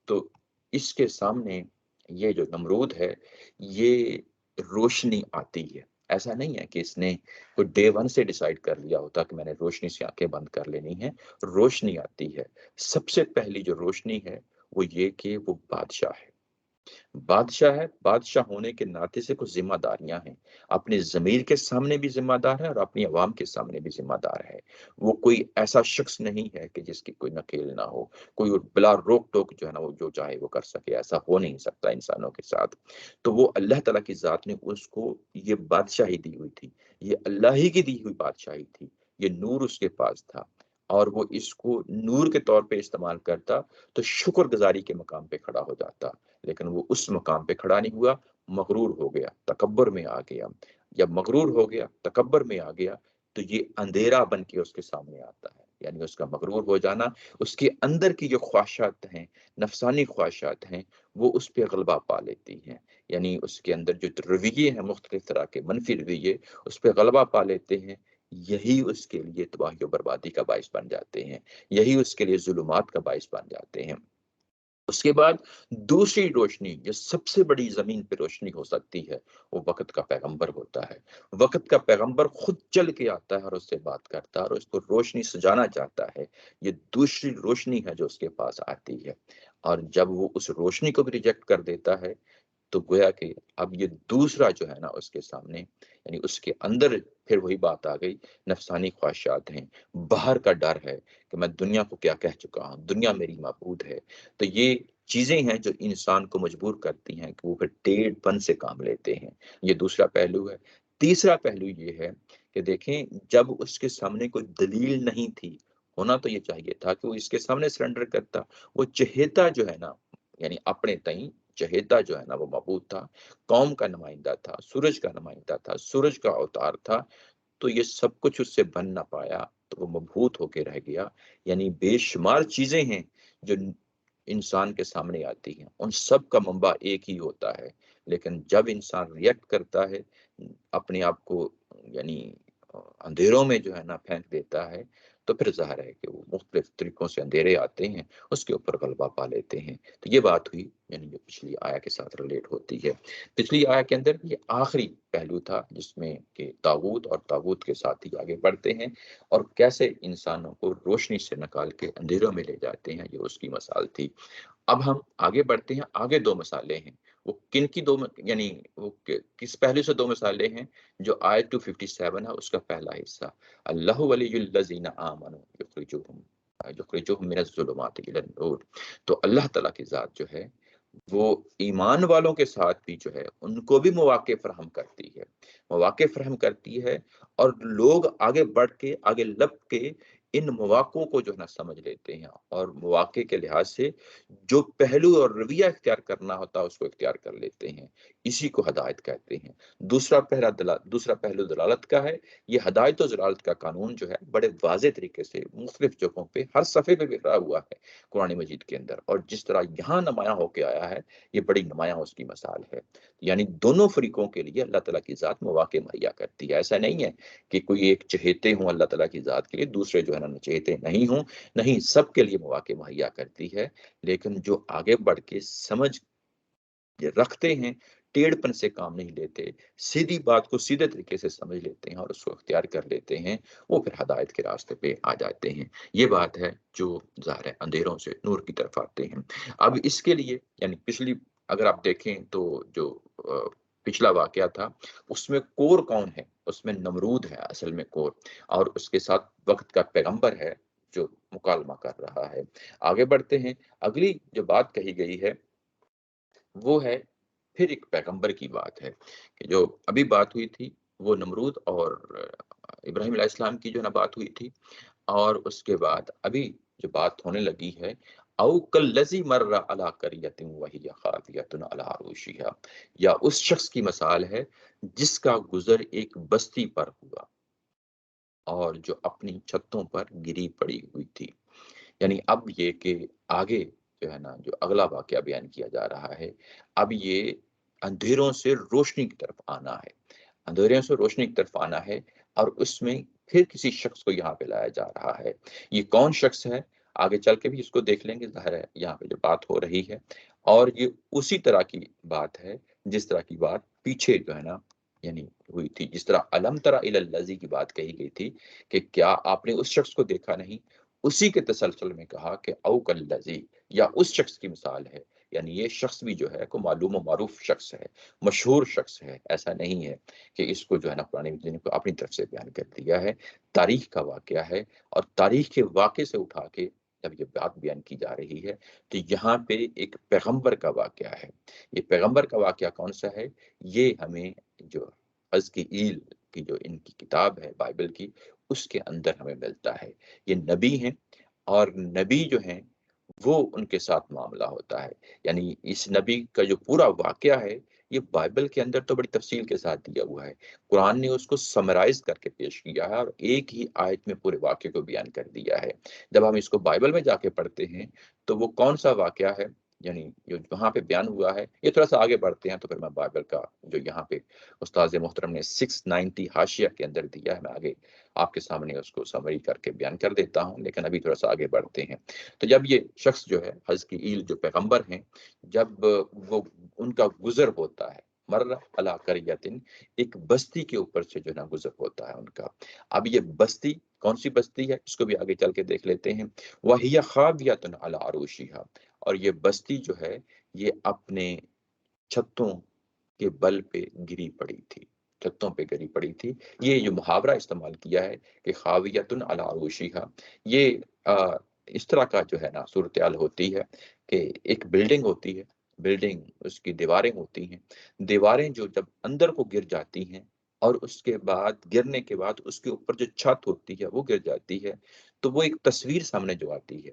تو اس کے سامنے یہ جو نمرود ہے، یہ روشنی آتی ہے۔ ایسا نہیں ہے کہ اس نے کوئی ڈے ون سے ڈیسائیڈ کر لیا ہوتا کہ میں نے روشنی سے آنکھیں بند کر لینی ہے۔ روشنی آتی ہے۔ سب سے پہلی جو روشنی ہے وہ یہ کہ وہ بادشاہ ہے، بادشاہ ہے۔ بادشاہ ہونے کے ناطے سے کچھ ذمہ داریاں ہیں، اپنے ضمیر کے سامنے بھی ذمہ دار ہے اور اپنی عوام کے سامنے بھی ذمہ دار ہے۔ وہ کوئی ایسا شخص نہیں ہے کہ جس کی کوئی نکیل نہ ہو، کوئی بلا روک ٹوک جو ہے نا وہ جو چاہے وہ کر سکے، ایسا ہو نہیں سکتا انسانوں کے ساتھ۔ تو وہ اللہ تعالیٰ کی ذات نے اس کو یہ بادشاہی دی ہوئی تھی، یہ اللہ ہی کی دی ہوئی بادشاہی تھی، یہ نور اس کے پاس تھا اور وہ اس کو نور کے طور پہ استعمال کرتا تو شکر گزاری کے مقام پہ کھڑا ہو جاتا، لیکن وہ اس مقام پہ کھڑا نہیں ہوا، مغرور ہو گیا، تکبر میں آ گیا۔ جب مغرور ہو گیا، تکبر میں آ گیا تو یہ اندھیرا بن کے اس کے سامنے آتا ہے، یعنی اس کا مغرور ہو جانا، اس کے اندر کی جو خواہشات ہیں، نفسانی خواہشات ہیں، وہ اس پہ غلبہ پا لیتی ہیں۔ یعنی اس کے اندر جو رویے ہیں، مختلف طرح کے منفی رویے، اس پہ غلبہ پا لیتے ہیں۔ یہی اس کے لیے تباہی و بربادی کا باعث بن جاتے ہیں، یہی اس کے لیے ظلمات کا باعث بن جاتے ہیں۔ اس کے بعد دوسری روشنی جو سب سے بڑی زمین پہ روشنی ہو سکتی ہے، وہ وقت کا پیغمبر ہوتا ہے۔ وقت کا پیغمبر خود چل کے آتا ہے اور اس سے بات کرتا ہے اور اس کو روشنی سجانا چاہتا ہے۔ یہ دوسری روشنی ہے جو اس کے پاس آتی ہے، اور جب وہ اس روشنی کو بھی ریجیکٹ کر دیتا ہے تو گویا کہ اب یہ دوسرا جو ہے نا اس کے سامنے، یعنی اس کے اندر پھر وہی بات آ گئی، نفسانی خواہشات ہیں، باہر کا ڈر ہے کہ میں دنیا کو کیا کہہ چکا ہوں، دنیا میری معبود ہے۔ تو یہ چیزیں ہیں جو انسان کو مجبور کرتی ہیں کہ وہ پھر ٹیڑھ پن سے کام لیتے ہیں۔ یہ دوسرا پہلو ہے۔ تیسرا پہلو یہ ہے کہ دیکھیں، جب اس کے سامنے کوئی دلیل نہیں تھی، ہونا تو یہ چاہیے تھا کہ وہ اس کے سامنے سرنڈر کرتا۔ وہ چہیتا جو ہے نا، یعنی اپنے تئیں چہیتا جو ہے نا وہ معبود تھا، قوم کا نمائندہ تھا، سورج کا نمائندہ تھا، سورج کا اوتار تھا، تو یہ سب کچھ اس سے بن نہ پایا تو وہ مبہوت ہو کے رہ گیا۔ یعنی بے شمار چیزیں ہیں جو انسان کے سامنے آتی ہیں، ان سب کا منبع ایک ہی ہوتا ہے، لیکن جب انسان ریئیکٹ کرتا ہے، اپنے آپ کو یعنی اندھیروں میں جو ہے نا پھینک دیتا ہے، تو پھر ظاہر ہے کہ وہ مختلف طریقوں سے اندھیرے آتے ہیں، اس کے اوپر غلبہ پا لیتے ہیں۔ تو یہ بات ہوئی یعنی جو پچھلی آیا کے ساتھ ریلیٹ ہوتی ہے۔ پچھلی آیا کے اندر یہ آخری پہلو تھا جس میں کہ طاغوت اور طاغوت کے ساتھ ہی آگے بڑھتے ہیں اور کیسے انسانوں کو روشنی سے نکال کے اندھیروں میں لے جاتے ہیں، یہ اس کی مثال تھی۔ اب ہم آگے بڑھتے ہیں، آگے دو مثالیں ہیں، وہ کن کی یعنی وہ کس پہلو سے دو مثالیں ہیں؟ جو آیت 257 ہے اس کا پہلا حصہ، اللہ ولی الذین آمنوا یخرجوہم من الظلمات الی النور۔ تو اللہ تعالیٰ کی ذات جو ہے وہ ایمان والوں کے ساتھ بھی جو ہے ان کو بھی مواقع فراہم کرتی ہے، مواقع فراہم کرتی ہے، اور لوگ آگے بڑھ کے آگے لپ کے ان مواقعوں کو جو ہے نا سمجھ لیتے ہیں، اور مواقع کے لحاظ سے جو پہلو اور رویہ اختیار کرنا ہوتا ہے اس کو اختیار کر لیتے ہیں، اسی کو ہدایت کہتے ہیں۔ دوسرا پہلو دلالت کا ہے۔ یہ ہدایت و دلالت کا قانون جو ہے بڑے واضح طریقے سے مختلف جگہوں پہ ہر صفحے پہ بکھرا ہوا ہے قرآن مجید کے اندر، اور جس طرح یہاں نمایاں ہو کے آیا ہے یہ بڑی نمایاں اس کی مثال ہے۔ یعنی دونوں فریقوں کے لیے اللہ تعالیٰ کی ذات مواقع مہیا کرتی ہے۔ ایسا نہیں ہے کہ کوئی ایک چہیتے ہوں اللہ تعالیٰ کی ذات کے لیے، دوسرے جو ہے نا چہیتے نہیں ہوں، نہیں، سب کے لیے مواقع مہیا کرتی ہے۔ لیکن جو آگے بڑھ کے سمجھ رکھتے ہیں، ٹیڑھ پن سے کام نہیں لیتے، سیدھی بات کو سیدھے طریقے سے سمجھ لیتے ہیں اور اس کو اختیار کر لیتے ہیں، وہ پھر ہدایت کے راستے پہ آ جاتے ہیں۔ یہ بات ہے جو ظاہر ہے اندھیروں سے نور کی طرف آتے ہیں۔ اب اس کے لیے یعنی پچھلی اگر آپ دیکھیں تو جو پچھلا واقعہ تھا اس میں کور کون ہے؟ اس میں نمرود ہے اصل میں کور، اور اس کے ساتھ وقت کا پیغمبر ہے جو مکالمہ کر رہا ہے۔ آگے بڑھتے ہیں، اگلی جو بات کہی گئی ہے وہ ہے پھر ایک پیغمبر کی بات ہے، کہ جو ابھی بات ہوئی تھی وہ نمرود اور ابراہیم علیہ السلام کی جو نا بات ہوئی تھی، اور اس کے بعد ابھی جو بات ہونے لگی ہے، او کالذی مر علی قریۃ وہی خاویۃ علی عروشہا، یا اس شخص کی مثال ہے جس کا گزر ایک بستی پر ہوا اور جو اپنی چھتوں پر گری پڑی ہوئی تھی۔ یعنی اب یہ کہ آگے جو ہے نا جو اگلا واقعہ بیان کیا جا رہا ہے، اب یہ اندھیروں سے روشنی کی طرف آنا ہے، اندھیروں سے روشنی کی طرف آنا ہے، اور اس میں پھر کسی شخص کو یہاں پہ لایا جا رہا ہے۔ یہ کون شخص ہے آگے چل کے بھی اس کو دیکھ لیں گے، ظاہر ہے یہاں پہ جو بات ہو رہی ہے، اور یہ اسی طرح کی بات ہے جس طرح کی بات پیچھے جو ہے نا یعنی ہوئی تھی، جس طرح الم تری الی الذی کی بات کہی گئی تھی کہ کیا آپ نے اس شخص کو دیکھا نہیں، اسی کے تسلسل میں کہا کہ او کالذی، یا اس شخص کی مثال ہے، یعنی یہ شخص بھی جو ہے کو معلوم و معروف شخص ہے، مشہور شخص ہے، ایسا نہیں ہے کہ اس کو جو ہے نا قرآن مجید نے اپنی طرف سے بیان کر دیا ہے، تاریخ کا واقعہ ہے، اور تاریخ کے واقعے سے اٹھا کے جب یہ بات بیان کی جا رہی ہے تو یہاں پہ ایک پیغمبر کا واقعہ ہے۔ یہ پیغمبر کا واقعہ کون سا ہے؟ یہ ہمیں جو حزقیل کی جو ان کی کتاب ہے بائبل کی، اس کے اندر ہمیں ملتا ہے۔ یہ نبی ہیں، اور نبی جو ہیں وہ ان کے ساتھ معاملہ ہوتا ہے، یعنی اس نبی کا جو پورا واقعہ ہے یہ بائبل کے اندر تو بڑی تفصیل کے ساتھ دیا ہوا ہے، قرآن نے اس کو سمرائز کر کے پیش کیا ہے اور ایک ہی آیت میں پورے واقعے کو بیان کر دیا ہے۔ جب ہم اس کو بائبل میں جا کے پڑھتے ہیں تو وہ کون سا واقعہ ہے یعنی جو وہاں پہ بیان ہوا ہے، یہ تھوڑا سا آگے بڑھتے ہیں تو پھر میں بائبل کا جو یہاں پہ استاد محترم نے 690 حاشیہ کے اندر دیا ہے، میں آگے آپ کے سامنے اس کو سمری کر کے بیان کر دیتا ہوں، لیکن ابھی تھوڑا سا آگے بڑھتے ہیں۔ تو جب یہ شخص جو ہے حزقیل جو پیغمبر ہیں، جب وہ ان کا گزر ہوتا ہے، مر علی قریۃ، ایک بستی کے اوپر سے جو ہے نا گزر ہوتا ہے ان کا۔ اب یہ بستی کون سی بستی ہے اس کو بھی آگے چل کے دیکھ لیتے ہیں۔ وَهِيَ خَاوِيَةٌ عَلَىٰ عَرُوشِهَا، اور یہ بستی جو ہے یہ اپنے چھتوں کے بل پہ گری پڑی تھی، چھتوں پہ گری پڑی تھی۔ یہ جو محاورہ استعمال کیا ہے کہ خاویتن علی عروشیہا، یہ اس طرح کا جو ہے نا صورتحال ہوتی ہے کہ ایک بلڈنگ ہوتی ہے، بلڈنگ اس کی دیواریں ہوتی ہیں، دیواریں جو جب اندر کو گر جاتی ہیں اور اس کے بعد گرنے کے بعد اس کے اوپر جو چھت ہوتی ہے وہ گر جاتی ہے، تو وہ ایک تصویر سامنے جو آتی ہے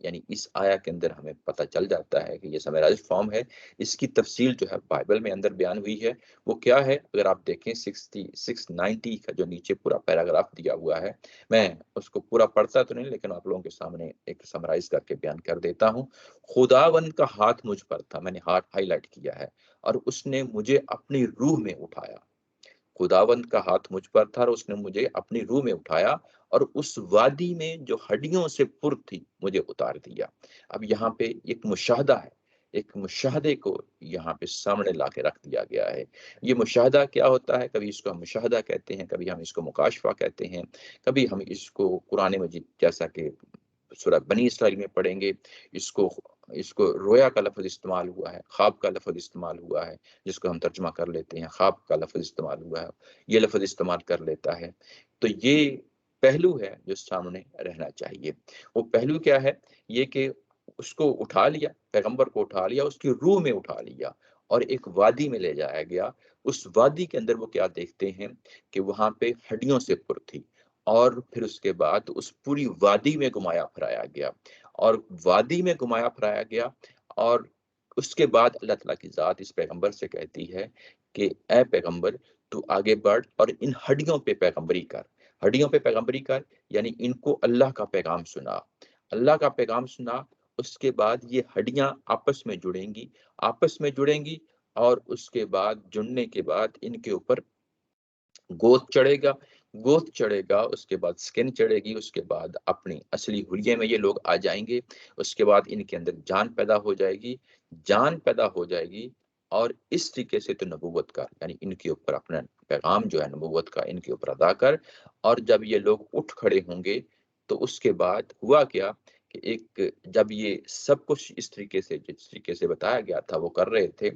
یعنی اس آیا کے اندر ہمیں پتہ چل جاتا ہے کہ یہ سمرائزڈ فارم ہے. اس کی تفصیل جو ہے بائبل میں اندر بیان ہوئی ہے. وہ کیا ہے؟ اگر آپ دیکھیں 690 کا جو نیچے پورا پیراگراف دیا ہوا ہے، میں اس کو پورا پڑھتا تو نہیں، لیکن آپ لوگوں کے سامنے ایک سمرائز کر کے بیان کر دیتا ہوں. خداوند کا ہاتھ مجھ پر تھا، میں نے ہاتھ ہائی لائٹ کیا ہے، اور اس نے مجھے اپنی روح میں اٹھایا. خداوند کا ہاتھ مجھ پر تھا اور اس نے مجھے اپنی روح میں اٹھایا اور اس وادی میں جو ہڈیوں سے پر تھی مجھے اتار دیا. اب یہاں پہ ایک مشاہدہ ہے، ایک مشاہدے کو یہاں پہ سامنے لا کے رکھ دیا گیا ہے. یہ مشاہدہ کیا ہوتا ہے؟ کبھی اس کو ہم مشاہدہ کہتے ہیں، کبھی ہم اس کو مکاشفہ کہتے ہیں، کبھی ہم اس کو قرآن مجید جیسا کہ سورہ بنی اسرائیل میں پڑھیں گے، اس کو رویا کا لفظ استعمال ہوا ہے، خواب کا لفظ استعمال ہوا ہے، جس کو ہم ترجمہ کر لیتے ہیں خواب کا لفظ استعمال ہوا ہے، یہ لفظ استعمال کر لیتا ہے. تو یہ پہلو ہے جو سامنے رہنا چاہیے. وہ پہلو کیا ہے؟ یہ کہ اس کو اٹھا لیا، پیغمبر کو اٹھا لیا، اس کی روح میں اٹھا لیا اور ایک وادی میں لے جایا گیا. اس وادی کے اندر وہ کیا دیکھتے ہیں کہ وہاں پہ ہڈیوں سے پر تھی، اور پھر اس کے بعد اس پوری وادی میں گھمایا پھرایا گیا، اور وادی میں گھمایا پھرایا گیا. اور اس کے بعد اللہ تعالیٰ کی ذات اس پیغمبر سے کہتی ہے کہ اے پیغمبر تو آگے بڑھ اور ان ہڈیوں پہ پیغمبری کر. ہڈیوں پہ پیغمبری کر یعنی ان کو اللہ کا پیغام سنا، اللہ کا پیغام سنا. اس کے بعد یہ ہڈیاں آپس میں جڑیں گی، اور اس کے بعد جڑنے کے بعد ان کے اوپر گوشت چڑھے گا، اس کے بعد سکن چڑھے گی، اس کے بعد اپنی اصلی حلیے میں یہ لوگ آ جائیں گے. اس کے بعد ان کے اندر جان پیدا ہو جائے گی. اور اس طریقے سے تو نبوت کا یعنی ان کے اوپر اپنا پیغام جو ہے نبوت کا ان کے اوپر ادا کر. اور جب یہ لوگ اٹھ کھڑے ہوں گے تو اس کے بعد ہوا کیا کہ جب یہ سب کچھ اس طریقے سے جس طریقے سے بتایا گیا تھا وہ کر رہے تھے،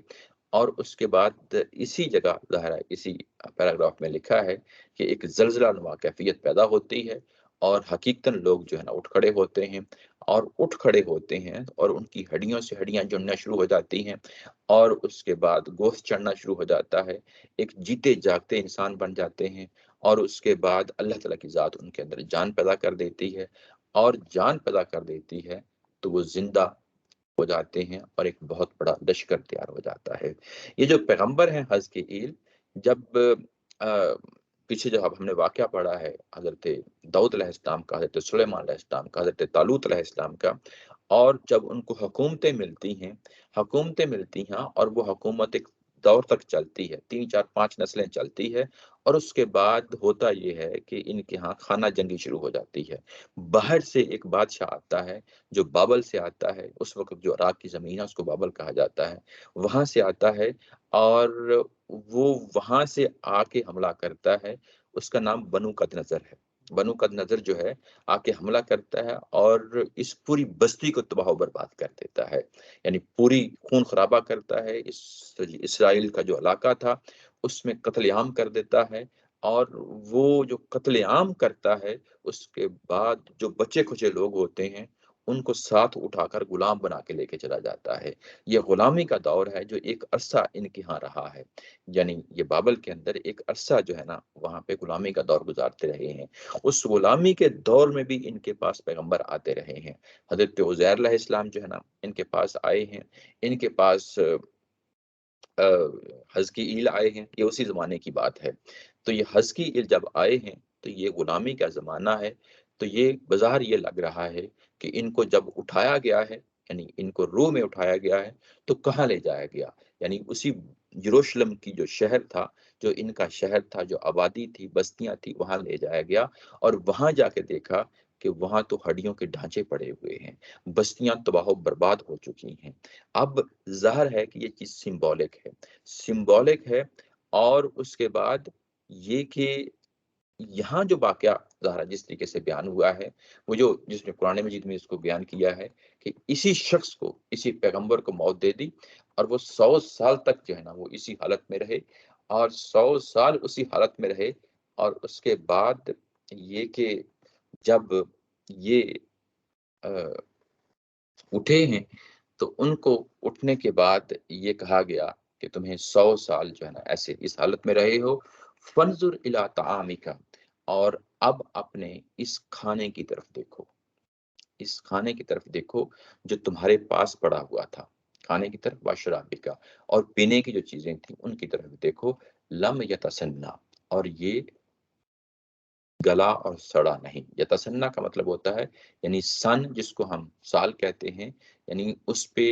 اور اس کے بعد اسی جگہ ظاہر ہے اسی پیراگراف میں لکھا ہے کہ ایک زلزلہ نما کیفیت پیدا ہوتی ہے، اور حقیقتاً لوگ جو ہے نا اٹھ کھڑے ہوتے ہیں اور ان کی ہڈیوں سے ہڈیاں جڑنا شروع ہو جاتی ہیں، اور اس کے بعد گوشت چڑھنا شروع ہو جاتا ہے، ایک جیتے جاگتے انسان بن جاتے ہیں. اور اس کے بعد اللہ تعالیٰ کی ذات ان کے اندر جان پیدا کر دیتی ہے، اور جان پیدا کر دیتی ہے تو وہ زندہ ہو جاتے ہیں اور ایک بہت بڑا لشکر تیار ہو جاتا ہے. یہ جو پیغمبر ہیں حزقیل، جب پیچھے جو اب ہم نے واقعہ پڑھا ہے حضرت داؤد علیہ السلام کا، حضرت سلیمان علیہ السلام کا، حضرت طالوت علیہ السلام کا، اور جب ان کو حکومتیں ملتی ہیں اور وہ حکومت ایک دور تک چلتی ہے، 3 4 5 نسلیں چلتی ہے، اور اس کے بعد ہوتا یہ ہے کہ ان کے ہاں خانہ جنگی شروع ہو جاتی ہے. باہر سے ایک بادشاہ آتا ہے جو بابل سے آتا ہے، اس وقت جو عراق کی زمین ہے اس کو بابل کہا جاتا ہے، وہاں سے آتا ہے، اور وہ وہاں سے آ کے حملہ کرتا ہے. اس کا نام بنو قد نظر ہے. بنو قد نظر جو ہے آ کے حملہ کرتا ہے اور اس پوری بستی کو تباہ و برباد کر دیتا ہے، یعنی پوری خون خرابہ کرتا ہے. اسرائیل کا جو علاقہ تھا اس میں قتل عام کر دیتا ہے، اور وہ جو قتل عام کرتا ہے اس کے بعد جو بچے کھچے لوگ ہوتے ہیں ان کو ساتھ اٹھا کر غلام بنا کے لے کے چلا جاتا ہے. یہ غلامی کا دور ہے جو ایک عرصہ ان کے ہاں رہا ہے، یعنی یہ بابل کے اندر ایک عرصہ جو ہے نا وہاں پہ غلامی کا دور گزارتے رہے ہیں. اس غلامی کے دور میں بھی ان کے پاس پیغمبر آتے رہے ہیں. حضرت عزیر علیہ السلام جو ہے نا ان کے پاس آئے ہیں، ان کے پاس حزقیل آئے ہیں، یہ اسی زمانے کی بات ہے. تو یہ حزقیل جب آئے ہیں تو یہ غلامی کا زمانہ ہے. تو یہ بظاہر یہ لگ رہا ہے کہ ان کو جب اٹھایا گیا ہے، یعنی ان کو روح میں اٹھایا گیا ہے، تو کہاں لے جایا گیا؟ یعنی اسی یروشلم کی جو شہر تھا، جو ان کا شہر تھا، جو آبادی تھی، بستیاں تھی، وہاں لے جایا گیا. اور وہاں جا کے دیکھا کہ وہاں تو ہڈیوں کے ڈھانچے پڑے ہوئے ہیں، بستیاں تباہ و برباد ہو چکی ہیں. اب ظاہر ہے کہ یہ چیز سمبولک ہے. اور اس کے بعد یہ کہ یہاں جو واقعہ ظاہر جس طریقے سے بیان ہوا ہے، وہ جس نے قرآن مجید میں اس کو بیان کیا ہے کہ اسی شخص کو، اسی پیغمبر کو موت دے دی، اور وہ 100 سال تک جو ہے نا وہ اسی حالت میں رہے، اور 100 سال اسی حالت میں رہے. اور اس کے بعد یہ کہ جب یہ اٹھے ہیں تو ان کو اٹھنے کے بعد یہ کہا گیا کہ تمہیں 100 سال جو ہے نا ایسے اس حالت میں رہے ہو. فنظر الی طعامک، اور اب اپنے اس کھانے کی طرف دیکھو. اس کھانے کی طرف دیکھو جو تمہارے پاس پڑا ہوا تھا، کھانے کی طرف وشرابکا، اور پینے کی جو چیزیں تھیں ان کی طرف دیکھو، لم یتسنہ، اور یہ گلا اور سڑا نہیں۔ یتسنہ کا مطلب ہوتا ہے یعنی سن جس کو ہم سال کہتے ہیں، یعنی اس پہ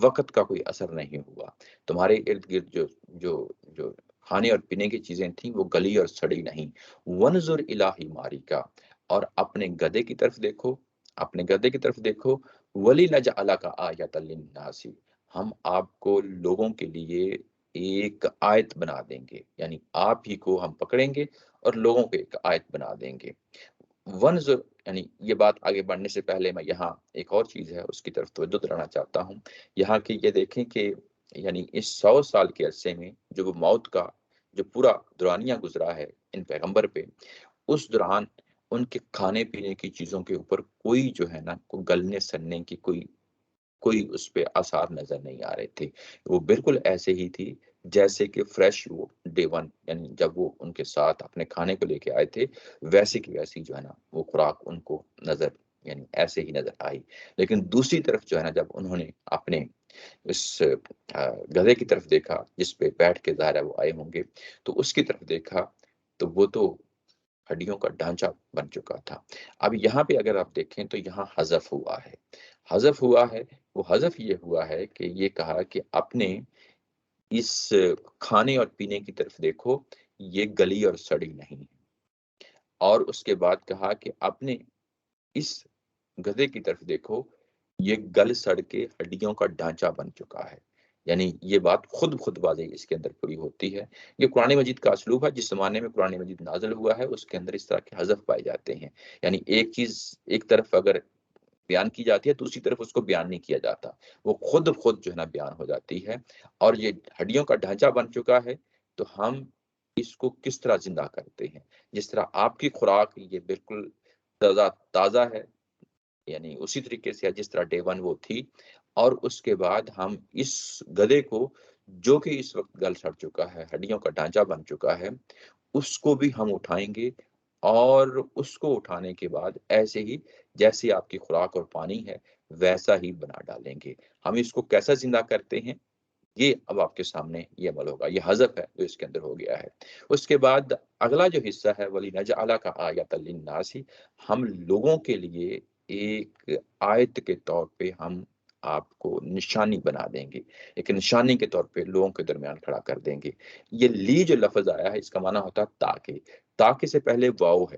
وقت کا کوئی اثر نہیں ہوا، تمہارے ارد گرد جو جو جو کھانے اور پینے کی چیزیں تھیں وہ گلی اور سڑی نہیں۔ ونظر الی حماری کا، اور اپنے گدھے کی طرف دیکھو، اپنے گدھے کی طرف دیکھو، ولی نجعلک آیۃ للناس، ہم آپ کو لوگوں کے لیے ایک آیت بنا دیں گے، یعنی آپ ہی کو ہم پکڑیں گے اور لوگوں کو ایک آیت بنا دیں گے۔ ونظر، یعنی یہ بات آگے بڑھنے سے پہلے میں یہاں ایک اور چیز ہے اس کی طرف توجہ دلانا چاہتا ہوں، یہاں کی یہ دیکھیں کہ یعنی اس 100 سال کے عرصے میں جو وہ موت کا جو پورا دورانیہ گزرا ہے ان پیغمبر پہ، اس دوران ان کے کھانے پینے کی چیزوں کے اوپر کوئی جو ہے نا کوئی گلنے سڑنے کی کوئی اس پہ آثار نظر نہیں آ رہے تھے، وہ بالکل ایسے ہی تھی جیسے کہ فریش وہ ڈے ون، یعنی جب وہ ان کے ساتھ اپنے کھانے کو لے کے آئے تھے ویسے کی ویسی جو ہے نا وہ خوراک ان کو نظر، یعنی ایسے ہی نظر آئی۔ لیکن دوسری طرف جو ہے نا جب انہوں نے اپنے اس گدھے کی طرف دیکھا جس پہ بیٹھ کے ظاہر ہے وہ آئے ہوں گے، تو اس کی طرف دیکھا تو وہ تو ہڈیوں کا ڈھانچہ بن چکا تھا۔ اب یہاں پہ اگر آپ دیکھیں تو یہاں حذف ہوا ہے، حذف ہوا ہے، وہ حذف یہ ہوا ہے کہ یہ کہا کہ اپنے اس کھانے اور پینے کی طرف دیکھو، یہ گلی اور سڑی نہیں، اور اس کے بعد کہا کہ اپنے اس گدھے کی طرف دیکھو، یہ گل سڑ کے ہڈیوں کا ڈھانچہ بن چکا ہے، یعنی یہ بات خود واضح اس کے اندر پوری ہوتی ہے۔ یہ قرآن مجید کا اسلوب ہے، جس زمانے میں قرآن مجید نازل ہوا ہے اس کے اندر اس طرح کے حذف پائے جاتے ہیں، یعنی ایک چیز ایک طرف اگر بیان کی جاتی ہے دوسری طرف اس کو بیان نہیں کیا جاتا، وہ خود جو ہے نا بیان ہو جاتی ہے۔ اور یہ ہڈیوں کا ڈھانچہ بن چکا ہے تو ہم اس کو کس طرح زندہ کرتے ہیں، جس طرح آپ کی خوراک یہ بالکل تازہ ہے، یعنی اسی طریقے سے جس طرح ڈے ون وہ تھی، اور اس کے بعد ہم اس گدھے کو جو کہ اس وقت گل سڑ چکا ہے، ہڈیوں کا ڈھانچہ بن چکا ہے، اس کو بھی ہم اٹھائیں گے، اور اس کو اٹھانے کے بعد ایسے ہی جیسے آپ کی خوراک اور پانی ہے ویسا ہی بنا ڈالیں گے۔ ہم اس کو کیسا زندہ کرتے ہیں یہ اب آپ کے سامنے یہ عمل ہوگا، یہ حذف ہے جو اس کے اندر ہو گیا ہے۔ اس کے بعد اگلا جو حصہ ہے ولی نجعلہ کا آیۃ للناس، ہم لوگوں کے لیے ایک آیت کے طور پہ ہم آپ کو نشانی بنا دیں گے، ایک نشانی کے طور پہ لوگوں کے درمیان کھڑا کر دیں گے۔ یہ لی جو لفظ آیا ہے اس کا معنی ہوتا ہے تاکہ، تاکہ سے پہلے واو ہے،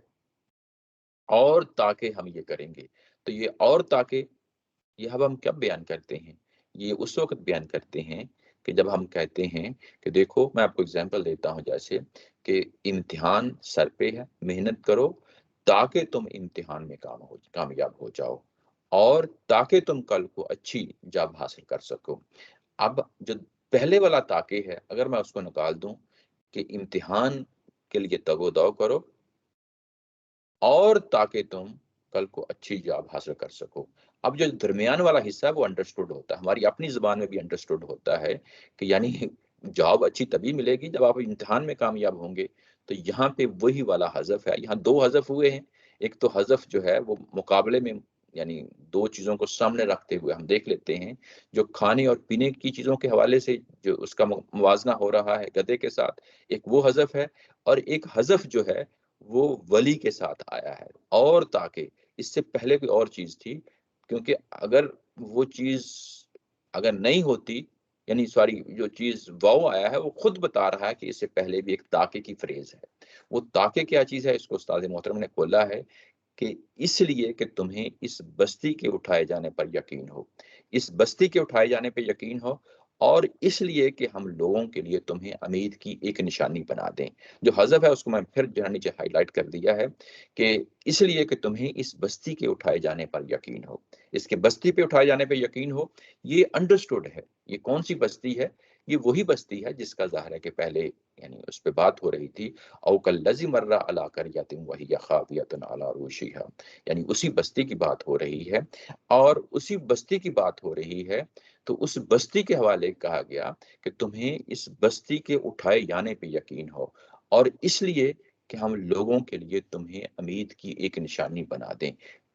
اور تاکہ ہم یہ کریں گے، تو یہ اور تاکہ یہ اب ہم کب بیان کرتے ہیں؟ یہ اس وقت بیان کرتے ہیں کہ جب ہم کہتے ہیں کہ دیکھو میں آپ کو اگزامپل دیتا ہوں، جیسے کہ امتحان سر پہ ہے، محنت کرو تاکہ تم امتحان میں کامیاب ہو جاؤ، اور تاکہ تم کل کو اچھی جاب حاصل کر سکو۔ اب جو پہلے والا تاکہ ہے اگر میں اس کو نکال دوں کہ امتحان کے لیے تگ و دو کرو اور تاکہ تم کل کو اچھی جاب حاصل کر سکو، اب جو درمیان والا حصہ ہے وہ انڈرسٹوڈ ہوتا ہے، ہماری اپنی زبان میں بھی انڈرسٹوڈ ہوتا ہے کہ یعنی جاب اچھی تبھی ملے گی جب آپ امتحان میں کامیاب ہوں گے۔ تو یہاں پہ وہی والا حذف ہے، یہاں دو حذف ہوئے ہیں، ایک تو حذف جو ہے وہ مقابلے میں، یعنی دو چیزوں کو سامنے رکھتے ہوئے ہم دیکھ لیتے ہیں، جو کھانے اور پینے کی چیزوں کے حوالے سے جو اس کا موازنہ ہو رہا ہے گدھے کے ساتھ، ایک وہ حذف ہے، اور ایک حذف جو ہے وہ ولی کے ساتھ آیا ہے، اور تاکہ اس سے پہلے کوئی اور چیز تھی، کیونکہ اگر وہ چیز اگر نہیں ہوتی، یعنی سوری جو چیز واو آیا ہے وہ خود بتا رہا ہے کہ اس سے پہلے بھی ایک تاکہ کی فریز ہے۔ وہ تاکہ کیا چیز ہے اس کو استاد محترم نے کھولا ہے کہ اس لیے کہ تمہیں اس بستی کے اٹھائے جانے پر یقین ہو، اس بستی کے اٹھائے جانے پہ یقین ہو، اور اس لیے کہ ہم لوگوں کے لیے تمہیں امید کی ایک نشانی بنا دیں۔ جو حذف ہے اس کو میں پھر جو ہے نیچے ہائی لائٹ کر دیا ہے کہ اس لیے کہ تمہیں اس بستی کے اٹھائے جانے پر یقین ہو، اس کے بستی پہ اٹھائے جانے پہ یقین ہو۔ یہ انڈرسٹوڈ ہے، یہ کون سی بستی ہے؟ یہ وہی بستی ہے جس کا ظاہر ہے کہ پہلے یعنی اس پہ بات ہو رہی تھی، او کالذی مر علی قریۃ وہی خاویۃ علی عروشہا، یعنی اسی بستی کی بات ہو رہی ہے، اور اسی بستی کی بات ہو رہی ہے تو اس بستی کے حوالے کہا گیا کہ تمہیں اس بستی کے اٹھائے جانے پہ یقین ہو، اور اس لیے کہ ہم لوگوں کے لیے تمہیں امید کی ایک نشانی بنا دیں۔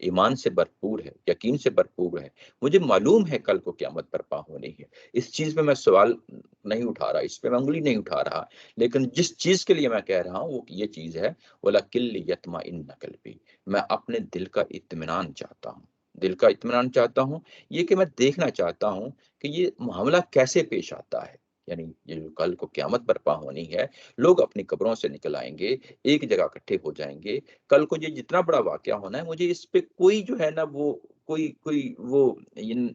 ایمان سے بھرپور ہے، یقین سے بھرپور ہے، مجھے معلوم ہے کل کو قیامت برپا ہونی ہے، اس چیز پہ میں سوال نہیں اٹھا رہا، اس پہ میں انگلی نہیں اٹھا رہا، لیکن جس چیز کے لیے میں کہہ رہا ہوں وہ یہ چیز ہے، وَلَكِلِّ يَطْمَئِنَّ قَلْبِي، میں اپنے دل کا اطمینان چاہتا ہوں، دل کا اطمینان چاہتا ہوں، یہ کہ میں دیکھنا چاہتا ہوں کہ یہ معاملہ کیسے پیش آتا ہے، یعنی یہ جو کل کو قیامت برپا ہونی ہے، لوگ اپنی قبروں سے نکل آئیں گے، ایک جگہ اکٹھے ہو جائیں گے، کل کو یہ جتنا بڑا واقعہ ہونا ہے، مجھے اس پہ کوئی جو ہے نا وہ کوئی وہ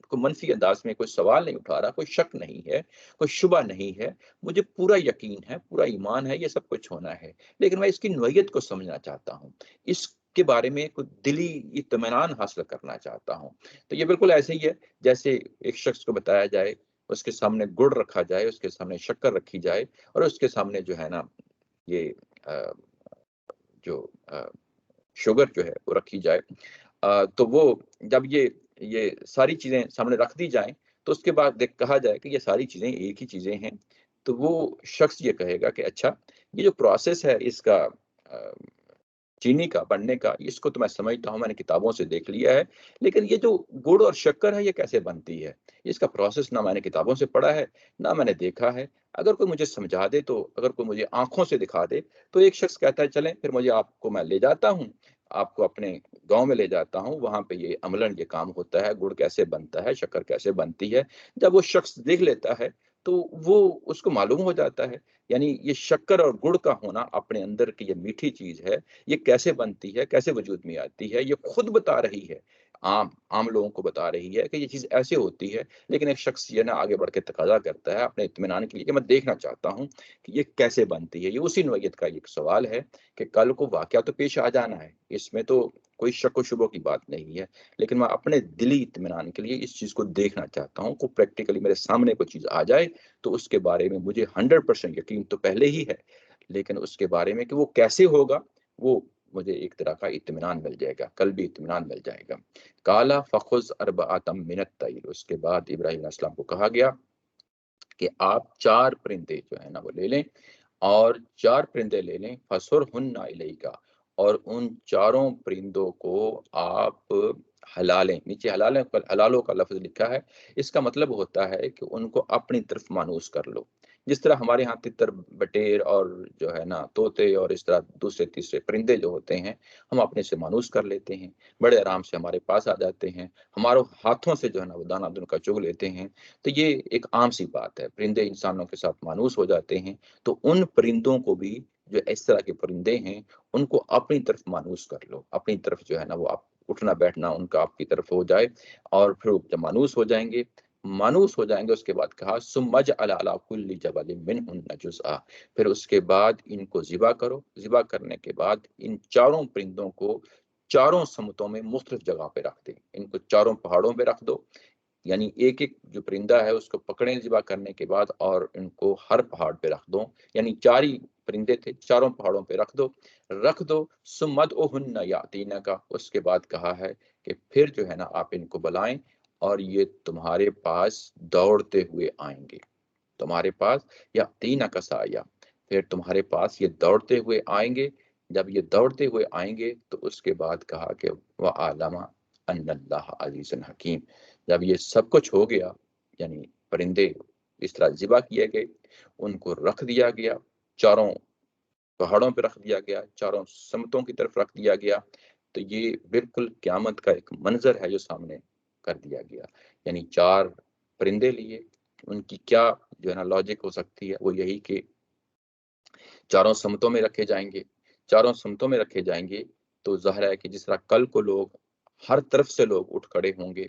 کو منفی انداز میں کوئی سوال نہیں اٹھا رہا، کوئی شک نہیں ہے، کوئی شبہ نہیں ہے، مجھے پورا یقین ہے، پورا ایمان ہے، یہ سب کچھ ہونا ہے، لیکن میں اس کی نوعیت کو سمجھنا چاہتا ہوں، اس کے بارے میں کوئی دلی اطمینان حاصل کرنا چاہتا ہوں۔ تو یہ بالکل ایسے ہی ہے جیسے ایک شخص کو بتایا جائے، اس کے سامنے گڑ رکھا جائے، اس کے سامنے شکر رکھی جائے، اور اس کے سامنے جو ہے نا یہ جو شوگر جو ہے وہ رکھی جائے، تو وہ جب یہ ساری چیزیں سامنے رکھ دی جائیں تو اس کے بعد کہا جائے کہ یہ ساری چیزیں ایک ہی چیزیں ہیں، تو وہ شخص یہ کہے گا کہ اچھا یہ جو پروسیس ہے اس کا چینی کا بننے کا، اس کو تو میں سمجھتا ہوں، میں نے کتابوں سے دیکھ لیا ہے، لیکن یہ جو گڑ اور شکر ہے یہ کیسے بنتی ہے، اس کا پروسیس نہ میں نے کتابوں سے پڑھا ہے نہ میں نے دیکھا ہے، اگر کوئی مجھے سمجھا دے تو، اگر کوئی مجھے آنکھوں سے دکھا دے تو ایک شخص کہتا ہے چلیں پھر مجھے آپ کو میں لے جاتا ہوں، آپ کو اپنے گاؤں میں لے جاتا ہوں، وہاں پہ یہ عملاً یہ کام ہوتا ہے، گڑ کیسے بنتا ہے، شکر کیسے بنتی ہے، جب وہ شخص دیکھ لیتا ہے تو وہ اس کو معلوم ہو جاتا ہے، یعنی یہ شکر اور گڑ کا ہونا اپنے اندر کی یہ میٹھی چیز ہے، یہ کیسے بنتی ہے، کیسے وجود میں آتی ہے، یہ خود بتا رہی ہے، عام لوگوں کو بتا رہی ہے کہ یہ چیز ایسے ہوتی ہے، لیکن ایک شخص یہ نا آگے بڑھ کے تقاضا کرتا ہے اپنے اطمینان کے لیے کہ میں دیکھنا چاہتا ہوں کہ یہ کیسے بنتی ہے، یہ اسی نوعیت کا ایک سوال ہے کہ کل کو واقعہ تو پیش آ جانا ہے، اس میں تو کوئی شک و شبہ کی بات نہیں ہے، لیکن میں اپنے دلی اطمینان کے لیے اس چیز کو دیکھنا چاہتا ہوں، کو پریکٹیکلی میرے سامنے کوئی چیز آ جائے تو اس کے بارے میں مجھے 100% یقین تو پہلے ہی ہے، لیکن اس کے بارے میں کہ وہ کیسے ہوگا وہ مجھے ایک طرح کا اطمینان مل جائے گا، قلبی اطمینان مل جائے گا۔ کالا فخذ اربعۃ من الطیر، اس کے بعد ابراہیم علیہ السلام کو کہا گیا کہ آپ 4 پرندے جو ہے نا وہ لے لیں، اور 4 پرندے لے لیں، فَصُرْهُنَّ إِلَيْكَ، اور ان چاروں پرندوں کو آپ حلالیں، نیچے حلالوں کا لفظ لکھا ہے، اس کا مطلب ہوتا ہے کہ ان کو اپنی طرف مانوس کر لو، جس طرح ہمارے ہاں تتر بٹیر اور جو ہے نا طوطے اور اس طرح دوسرے تیسرے پرندے جو ہوتے ہیں ہم اپنے سے مانوس کر لیتے ہیں، بڑے آرام سے ہمارے پاس آ جاتے ہیں، ہمارے ہاتھوں سے جو ہے نا وہ دانہ دن کا چگ لیتے ہیں، تو یہ ایک عام سی بات ہے، پرندے انسانوں کے ساتھ مانوس ہو جاتے ہیں، تو ان پرندوں کو بھی جو اس طرح کے پرندے ہیں ان کو اپنی طرف مانوس کر لو، اپنی طرف جو ہے نا وہ آپ اٹھنا بیٹھنا ان کا آپ کی طرف ہو جائے، اور پھر جب مانوس ہو جائیں گے اس کے بعد کہا ثم اجعل علی کل جبل منہن جزءا، پھر اس کے بعد ان کو ذبح کرو، ذبح کرنے کے بعد ان چاروں پرندوں کو چاروں سمتوں میں مختلف جگہ پہ رکھ دیں، ان کو چاروں پہاڑوں پہ رکھ دو، یعنی ایک ایک جو پرندہ ہے اس کو پکڑیں ذبح کرنے کے بعد اور ان کو ہر پہاڑ پہ رکھ دو، یعنی 4 ہی پرندے تھے، چاروں پہاڑوں پہ رکھ دو ثم ادعوہن یاتینک، اس کے بعد کہا ہے کہ پھر جو ہے نا آپ ان کو بلائیں اور یہ تمہارے پاس دوڑتے ہوئے آئیں گے، تمہارے پاس یاتینک سایہ، پھر تمہارے پاس یہ دوڑتے ہوئے آئیں گے، جب یہ دوڑتے ہوئے آئیں گے تو اس کے بعد کہا کہ وَعَلَمَ أَنَّ اللَّهَ عَزِيزٌ حَكِيمٌ، جب یہ سب کچھ ہو گیا، یعنی پرندے اس طرح ذبح کیے گئے، ان کو رکھ دیا گیا، چاروں پہاڑوں پہ رکھ دیا گیا، چاروں سمتوں کی طرف رکھ دیا گیا، تو یہ بالکل قیامت کا ایک منظر ہے جو سامنے کر دیا گیا، یعنی 4 پرندے لیے، ان کی کیا جو ہے نا لاجک ہو سکتی ہے، وہ یہی کہ چاروں سمتوں میں رکھے جائیں گے، چاروں سمتوں میں رکھے جائیں گے تو ظاہر ہے کہ جس طرح کل کو لوگ ہر طرف سے لوگ اٹھ کھڑے ہوں گے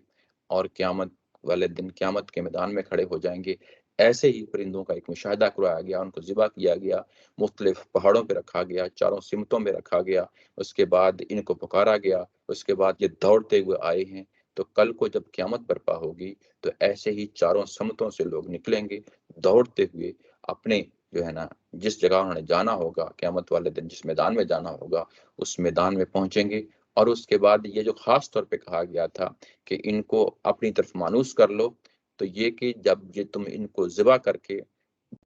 اور قیامت والے دن قیامت کے میدان میں کھڑے ہو جائیں گے، ایسے ہی پرندوں کا ایک مشاہدہ کرایا گیا، ان کو ذبح کیا گیا، مختلف پہاڑوں پہ رکھا گیا، چاروں سمتوں میں رکھا گیا، اس کے بعد ان کو پکارا گیا، اس کے بعد یہ دوڑتے ہوئے آئے ہیں، تو کل کو جب قیامت برپا ہوگی تو ایسے ہی چاروں سمتوں سے لوگ نکلیں گے دوڑتے ہوئے، اپنے جو ہے نا جس جگہ انہوں نے جانا ہوگا قیامت والے دن، جس میدان میں جانا ہوگا اس میدان میں پہنچیں گے، اور اس کے بعد یہ جو خاص طور پہ کہا گیا تھا کہ ان کو اپنی طرف مانوس کر لو، تو یہ کہ جب یہ تم ان کو ذبح کر کے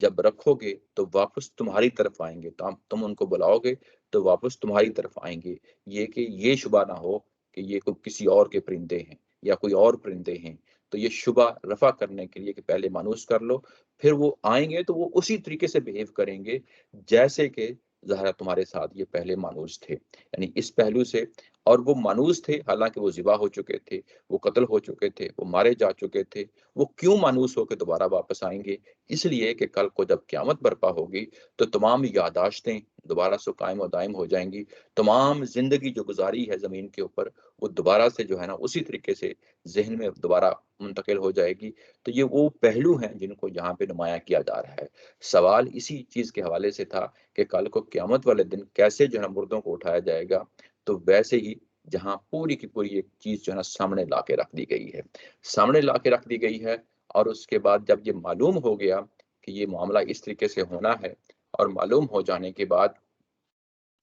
جب رکھو گے تو واپس تمہاری طرف آئیں گے، تم ان کو بلاؤ گے تو واپس تمہاری طرف آئیں گے، یہ کہ یہ شبہ نہ ہو کہ یہ کوئی کسی اور کے پرندے ہیں یا کوئی اور پرندے ہیں، تو یہ شبہ رفع کرنے کے لیے کہ پہلے مانوس کر لو، پھر وہ آئیں گے تو وہ اسی طریقے سے بہیو کریں گے جیسے کہ ظاہرہ تمہارے ساتھ یہ پہلے مانوس تھے، یعنی اس پہلو سے۔ اور وہ مانوس تھے حالانکہ وہ ذبح ہو چکے تھے، وہ قتل ہو چکے تھے، وہ مارے جا چکے تھے، وہ کیوں مانوس ہو کے دوبارہ واپس آئیں گے؟ اس لیے کہ کل کو جب قیامت برپا ہوگی تو تمام یاداشتیں دوبارہ سے قائم و دائم ہو جائیں گی، تمام زندگی جو گزاری ہے زمین کے اوپر وہ دوبارہ سے جو ہے نا اسی طریقے سے ذہن میں دوبارہ منتقل ہو جائے گی۔ تو یہ وہ پہلو ہیں جن کو یہاں پہ نمایاں کیا جا رہا ہے۔ سوال اسی چیز کے حوالے سے تھا کہ کل کو قیامت والے دن کیسے جو ہے مردوں کو اٹھایا جائے گا، تو ویسے ہی جہاں پوری کی پوری ایک چیز جو ہے نا سامنے لا کے رکھ دی گئی ہے، سامنے لا کے رکھ دی گئی ہے۔ اور اس کے بعد جب یہ معلوم ہو گیا کہ یہ معاملہ اس طریقے سے ہونا ہے، اور معلوم ہو جانے کے بعد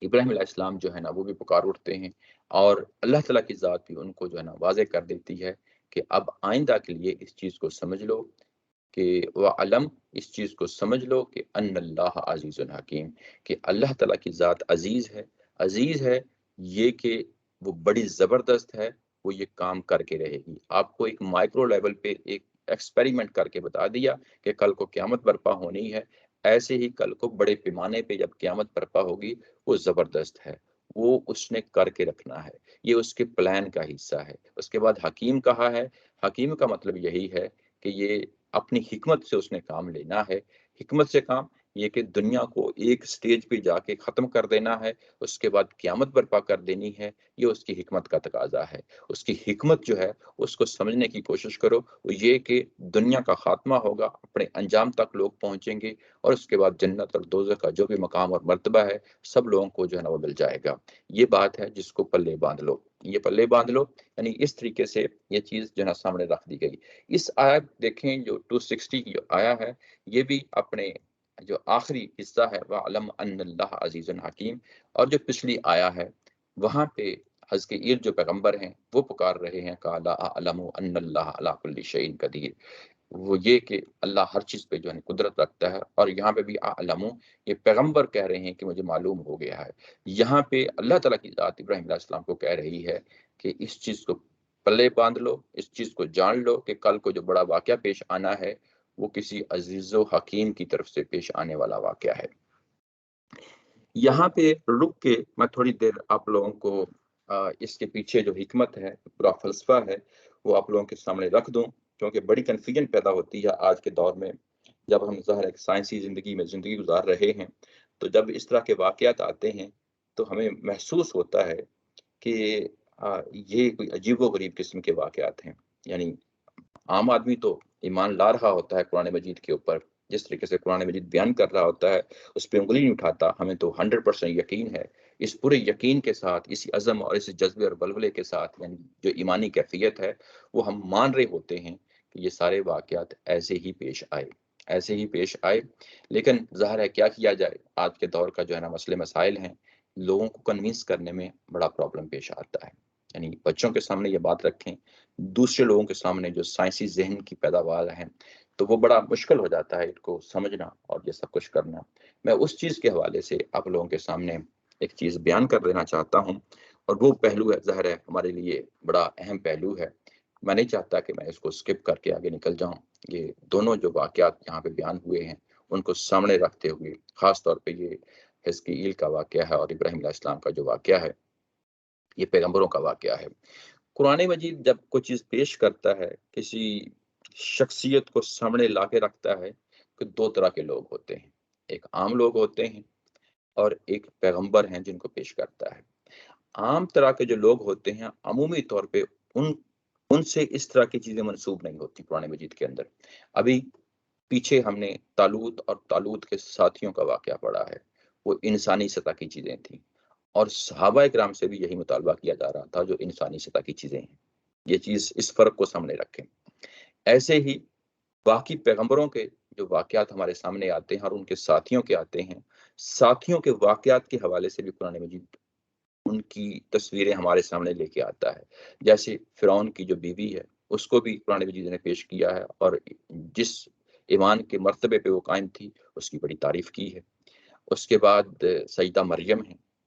ابراہیم علیہ السلام جو ہے نا وہ بھی پکار اٹھتے ہیں، اور اللہ تعالیٰ کی ذات بھی ان کو جو ہے نا واضح کر دیتی ہے کہ اب آئندہ کے لیے اس چیز کو سمجھ لو کہ وَعَلَم، اس چیز کو سمجھ لو کہ ان اللہ عزیز الحکیم، کہ اللہ تعالیٰ کی ذات عزیز ہے۔ عزیز ہے یہ کہ وہ بڑی زبردست ہے، وہ یہ کام کر کے رہے گی۔ آپ کو ایک مائکرو لیول پہ ایک ایکسپیریمنٹ کر کے بتا دیا کہ کل کو قیامت برپا ہونی ہے، ایسے ہی کل کو بڑے پیمانے پہ جب قیامت برپا ہوگی وہ زبردست ہے، وہ اس نے کر کے رکھنا ہے، یہ اس کے پلان کا حصہ ہے۔ اس کے بعد حکیم کہا ہے، حکیم کا مطلب یہی ہے کہ یہ اپنی حکمت سے اس نے کام لینا ہے۔ حکمت سے کام یہ کہ دنیا کو ایک سٹیج پہ جا کے ختم کر دینا ہے، اس کے بعد قیامت برپا کر دینی ہے، یہ اس کی حکمت کا تقاضا ہے۔ اس کی حکمت جو ہے اس کو سمجھنے کی کوشش کرو، وہ یہ کہ دنیا کا خاتمہ ہوگا، اپنے انجام تک لوگ پہنچیں گے، اور اس کے بعد جنت اور دوزخ کا جو بھی مقام اور مرتبہ ہے سب لوگوں کو جو ہے نا وہ مل جائے گا۔ یہ بات ہے جس کو پلے باندھ لو، یہ پلے باندھ لو، یعنی اس طریقے سے یہ چیز جو ہے نا سامنے رکھ دی گئی۔ اس آیت دیکھیں جو 260 کی آیا ہے، یہ بھی اپنے جو آخری حصہ ہے وَعَلَمْ أَنَّ اللَّهَ عَزِيزٌ حَكِيمٌ، اور جو پچھلی آیا ہے وہاں پہ حضرت عیل جو پیغمبر ہیں وہ پکار رہے ہیں قَالَ أَعْلَمُ أَنَّ اللَّهَ عَلَى كُلِّ شَيْءٍ قَدِيرٌ، وہ یہ کہ اللہ ہر چیز پہ جو ہے قدرت رکھتا ہے۔ اور یہاں پہ بھی اعلم، یہ پیغمبر کہہ رہے ہیں کہ مجھے معلوم ہو گیا ہے، یہاں پہ اللہ تعالیٰ کی ذات ابراہیم علیہ السلام کو کہہ رہی ہے کہ اس چیز کو پلے باندھ لو، اس چیز کو جان لو کہ کل کو جو بڑا واقعہ پیش آنا ہے وہ کسی عزیز و حکیم کی طرف سے پیش آنے والا واقعہ ہے۔ یہاں پہ رک کے میں تھوڑی دیر آپ لوگوں کو اس کے پیچھے جو حکمت ہے، پورا فلسفہ ہے، وہ آپ لوگوں کے سامنے رکھ دوں، کیونکہ بڑی کنفیوژن پیدا ہوتی ہے آج کے دور میں جب ہم ظاہر ایک سائنسی زندگی میں زندگی گزار رہے ہیں، تو جب اس طرح کے واقعات آتے ہیں تو ہمیں محسوس ہوتا ہے کہ یہ کوئی عجیب و غریب قسم کے واقعات ہیں۔ یعنی عام آدمی تو ایمان لا رہا ہوتا ہے قرآن مجید کے اوپر، جس طریقے سے قرآن مجید بیان کر رہا ہوتا ہے اس پہ انگلی نہیں اٹھاتا، ہمیں تو 100% یقین ہے۔ اس پورے یقین کے ساتھ، اسی عزم اور اس جذبے اور بلبلے کے ساتھ، یعنی جو ایمانی کیفیت ہے وہ ہم مان رہے ہوتے ہیں کہ یہ سارے واقعات ایسے ہی پیش آئے، ایسے ہی پیش آئے۔ لیکن ظاہر ہے کیا کیا جائے، آج کے دور کا جو ہے نا مسئلے مسائل ہیں، لوگوں کو کنوینس کرنے میں بڑا پرابلم پیش آتا ہے۔ یعنی بچوں کے سامنے یہ بات رکھیں، دوسرے لوگوں کے سامنے جو سائنسی ذہن کی پیداوار ہیں، تو وہ بڑا مشکل ہو جاتا ہے ان کو سمجھنا اور یہ سب کچھ کرنا۔ میں اس چیز کے حوالے سے آپ لوگوں کے سامنے ایک چیز بیان کر دینا چاہتا ہوں، اور وہ پہلو ہے ظاہر ہے ہمارے لیے بڑا اہم پہلو ہے۔ میں نہیں چاہتا کہ میں اس کو سکپ کر کے آگے نکل جاؤں۔ یہ دونوں جو واقعات یہاں پہ بیان ہوئے ہیں ان کو سامنے رکھتے ہوئے، خاص طور پہ یہ حزقیل کا واقعہ ہے اور ابراہیم علیہ السلام کا جو واقعہ ہے، یہ پیغمبروں کا واقعہ ہے۔ قرآن مجید جب کوئی چیز پیش کرتا ہے، کسی شخصیت کو سامنے لا کے رکھتا ہے، کہ دو طرح کے لوگ ہوتے ہیں، ایک عام لوگ ہوتے ہیں اور ایک پیغمبر ہیں جن کو پیش کرتا ہے۔ عام طرح کے جو لوگ ہوتے ہیں عمومی طور پہ ان سے اس طرح کی چیزیں منسوب نہیں ہوتی قرآن مجید کے اندر۔ ابھی پیچھے ہم نے طالوت اور طالوت کے ساتھیوں کا واقعہ پڑھا ہے، وہ انسانی سطح کی چیزیں تھیں، اور صحابہ اکرام سے بھی یہی مطالبہ کیا جا رہا تھا جو انسانی سطح کی چیزیں ہیں۔ یہ چیز اس فرق کو سامنے رکھیں۔ ایسے ہی باقی پیغمبروں کے جو واقعات ہمارے سامنے آتے ہیں اور ان کے ساتھیوں کے آتے ہیں، ساتھیوں کے واقعات کے حوالے سے بھی قرآن مجید ان کی تصویریں ہمارے سامنے لے کے آتا ہے۔ جیسے فرعون کی جو بیوی ہے اس کو بھی قرآن مجید نے پیش کیا ہے، اور جس ایمان کے مرتبے پہ وہ قائم تھی اس کی بڑی تعریف کی ہے۔ اس کے بعد سیدہ مریم ہیں،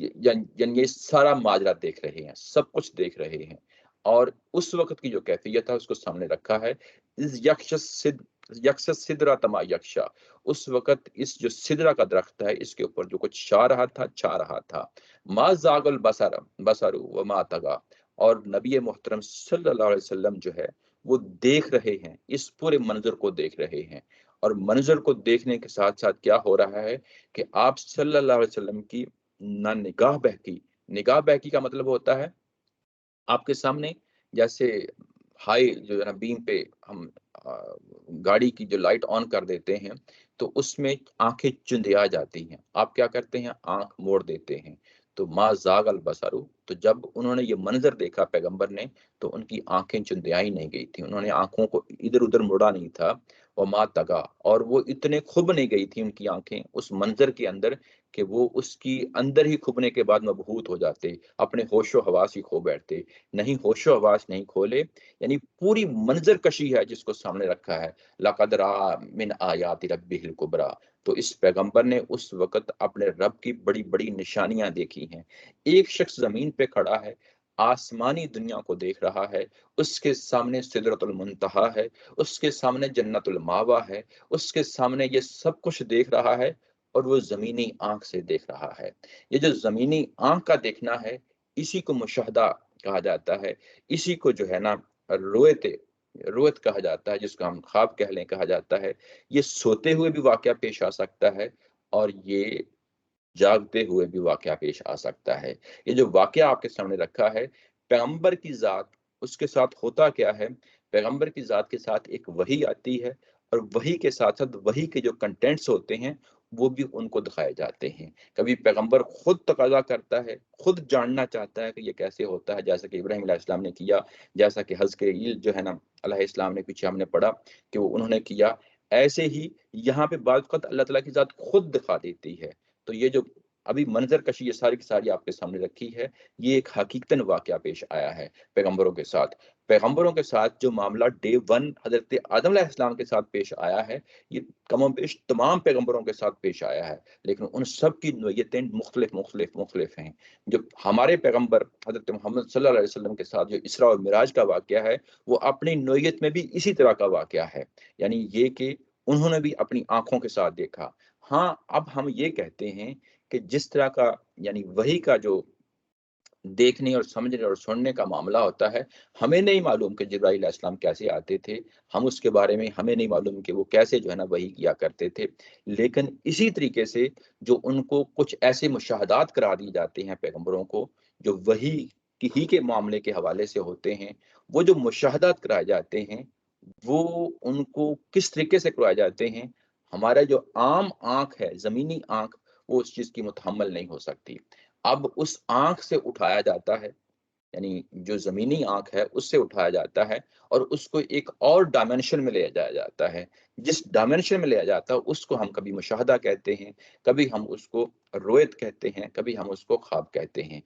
یعنی یہ سارا ماجرا دیکھ رہے ہیں، سب کچھ دیکھ رہے ہیں، اور اس وقت کی جو کیفیت ہے اس کو سامنے رکھا ہے. یکش سدرا تما یکشا، اس وقت اس جو سدرا کا درخت ہے اس کے اوپر جو کچھ چھا رہا تھا. ما زاغ البصر وما طغى، اور نبی محترم صلی اللہ علیہ وسلم جو ہے وہ دیکھ رہے ہیں، اس پورے منظر کو دیکھ رہے ہیں. اور منظر کو دیکھنے کے ساتھ ساتھ کیا ہو رہا ہے کہ آپ صلی اللہ علیہ وسلم کی نہ نگاہ بہکی کا مطلب ہوتا ہے آپ کے سامنے جیسے ہائی جو ہے نا بیم پہ ہم گاڑی کی جو لائٹ آن کر دیتے ہیں تو اس میں آنکھیں چندیا جاتی ہیں، آپ کیا کرتے ہیں، آنکھ موڑ دیتے ہیں. تو ما زاغ البصر، تو جب انہوں نے یہ منظر دیکھا پیغمبر نے تو ان کی آنکھیں چندیائی نہیں گئی تھی، انہوں نے آنکھوں کو ادھر ادھر مڑا نہیں تھا. وما طغى، اور وہ اتنے کھب نہیں گئی تھی ان کی آنکھیں اس منظر کے اندر کہ وہ اس کی اندر ہی کھبنے کے بعد مبہوت ہو جاتے، اپنے ہوش و حواس ہی کھو بیٹھتے. نہیں ہوش و حواس نہیں کھولے، یعنی پوری منظر کشی ہے جس کو سامنے رکھا ہے. لقد رأى من آیات ربہ الکبریٰ، تو اس پیغمبر نے اس وقت اپنے رب کی بڑی بڑی نشانیاں دیکھی ہیں. ایک شخص زمین پہ کھڑا ہے، آسمانی دنیا کو دیکھ رہا ہے، اس کے سامنے سدرۃ المنتہا ہے، اس کے سامنے جنت الماوا ہے، اس کے سامنے یہ سب کچھ دیکھ رہا ہے، اور وہ زمینی آنکھ سے دیکھ رہا ہے. یہ جو زمینی آنکھ کا دیکھنا ہے اسی کو مشاہدہ کہا جاتا ہے، اسی کو جو ہے نا رویت کہا جاتا ہے، جس کو ہم خواب کہہ لیں کہا جاتا ہے. یہ سوتے ہوئے بھی واقعہ پیش آ سکتا ہے اور یہ جاگتے ہوئے بھی واقعہ پیش آ سکتا ہے. یہ جو واقعہ آپ کے سامنے رکھا ہے، پیغمبر کی ذات، اس کے ساتھ ہوتا کیا ہے، پیغمبر کی ذات کے ساتھ ایک وحی آتی ہے، اور وحی کے ساتھ ساتھ وحی کے جو کنٹینٹس ہوتے ہیں وہ بھی ان کو دکھائے جاتے ہیں. کبھی پیغمبر خود تقاضا کرتا ہے، خود جاننا چاہتا ہے کہ یہ کیسے ہوتا ہے، جیسا کہ ابراہیم علیہ السلام نے کیا، جیسا کہ حزقیل جو ہے نا علیہ السلام نے پیچھے ہم نے پڑھا کہ وہ انہوں نے کیا. ایسے ہی یہاں پہ بعض وقت اللہ تعالیٰ کی ذات خود دکھا دیتی ہے. تو یہ جو ابھی منظر کشی یہ ساری کی ساری آپ کے سامنے رکھی ہے، یہ ایک حقیقتاً واقعہ پیش آیا ہے پیغمبروں کے ساتھ. پیغمبروں کے ساتھ جو معاملہ ڈے ون حضرت آدم علیہ السلام کے ساتھ پیش آیا ہے، یہ کم و بیش تمام پیغمبروں کے ساتھ پیش آیا ہے، لیکن ان سب کی نوعیتیں مختلف ہیں. جو ہمارے پیغمبر حضرت محمد صلی اللہ علیہ وسلم کے ساتھ جو اسراء اور معراج کا واقعہ ہے وہ اپنی نوعیت میں بھی اسی طرح کا واقعہ ہے، یعنی یہ کہ انہوں نے بھی اپنی آنکھوں کے ساتھ دیکھا. ہاں اب ہم یہ کہتے ہیں کہ جس طرح کا یعنی وحی کا جو دیکھنے اور سمجھنے اور سننے کا معاملہ ہوتا ہے، ہمیں نہیں معلوم کہ جبرائیل علیہ السلام کیسے آتے تھے، ہم اس کے بارے میں ہمیں نہیں معلوم کہ وہ کیسے جو ہے نا وحی کیا کرتے تھے. لیکن اسی طریقے سے جو ان کو کچھ ایسے مشاہدات کرا دی جاتے ہیں پیغمبروں کو جو وحی ہی کے معاملے کے حوالے سے ہوتے ہیں، وہ جو مشاہدات کرائے جاتے ہیں وہ ان کو کس طریقے سے کرائے جاتے ہیں، ہمارا جو عام آنکھ ہے، زمینی آنکھ، وہ اس چیز کی متحمل نہیں ہو سکتی. اب اس آنکھ سے اٹھایا جاتا ہے، یعنی جو زمینی آنکھ ہے اس سے اٹھایا جاتا ہے اور اس کو ایک اور ڈائمینشن میں لے جایا جاتا ہے. جس ڈائمینشن میں لے جایا جاتا ہے اس کو ہم کبھی مشاہدہ کہتے ہیں، کبھی ہم اس کو رویت کہتے ہیں، کبھی ہم اس کو خواب کہتے ہیں.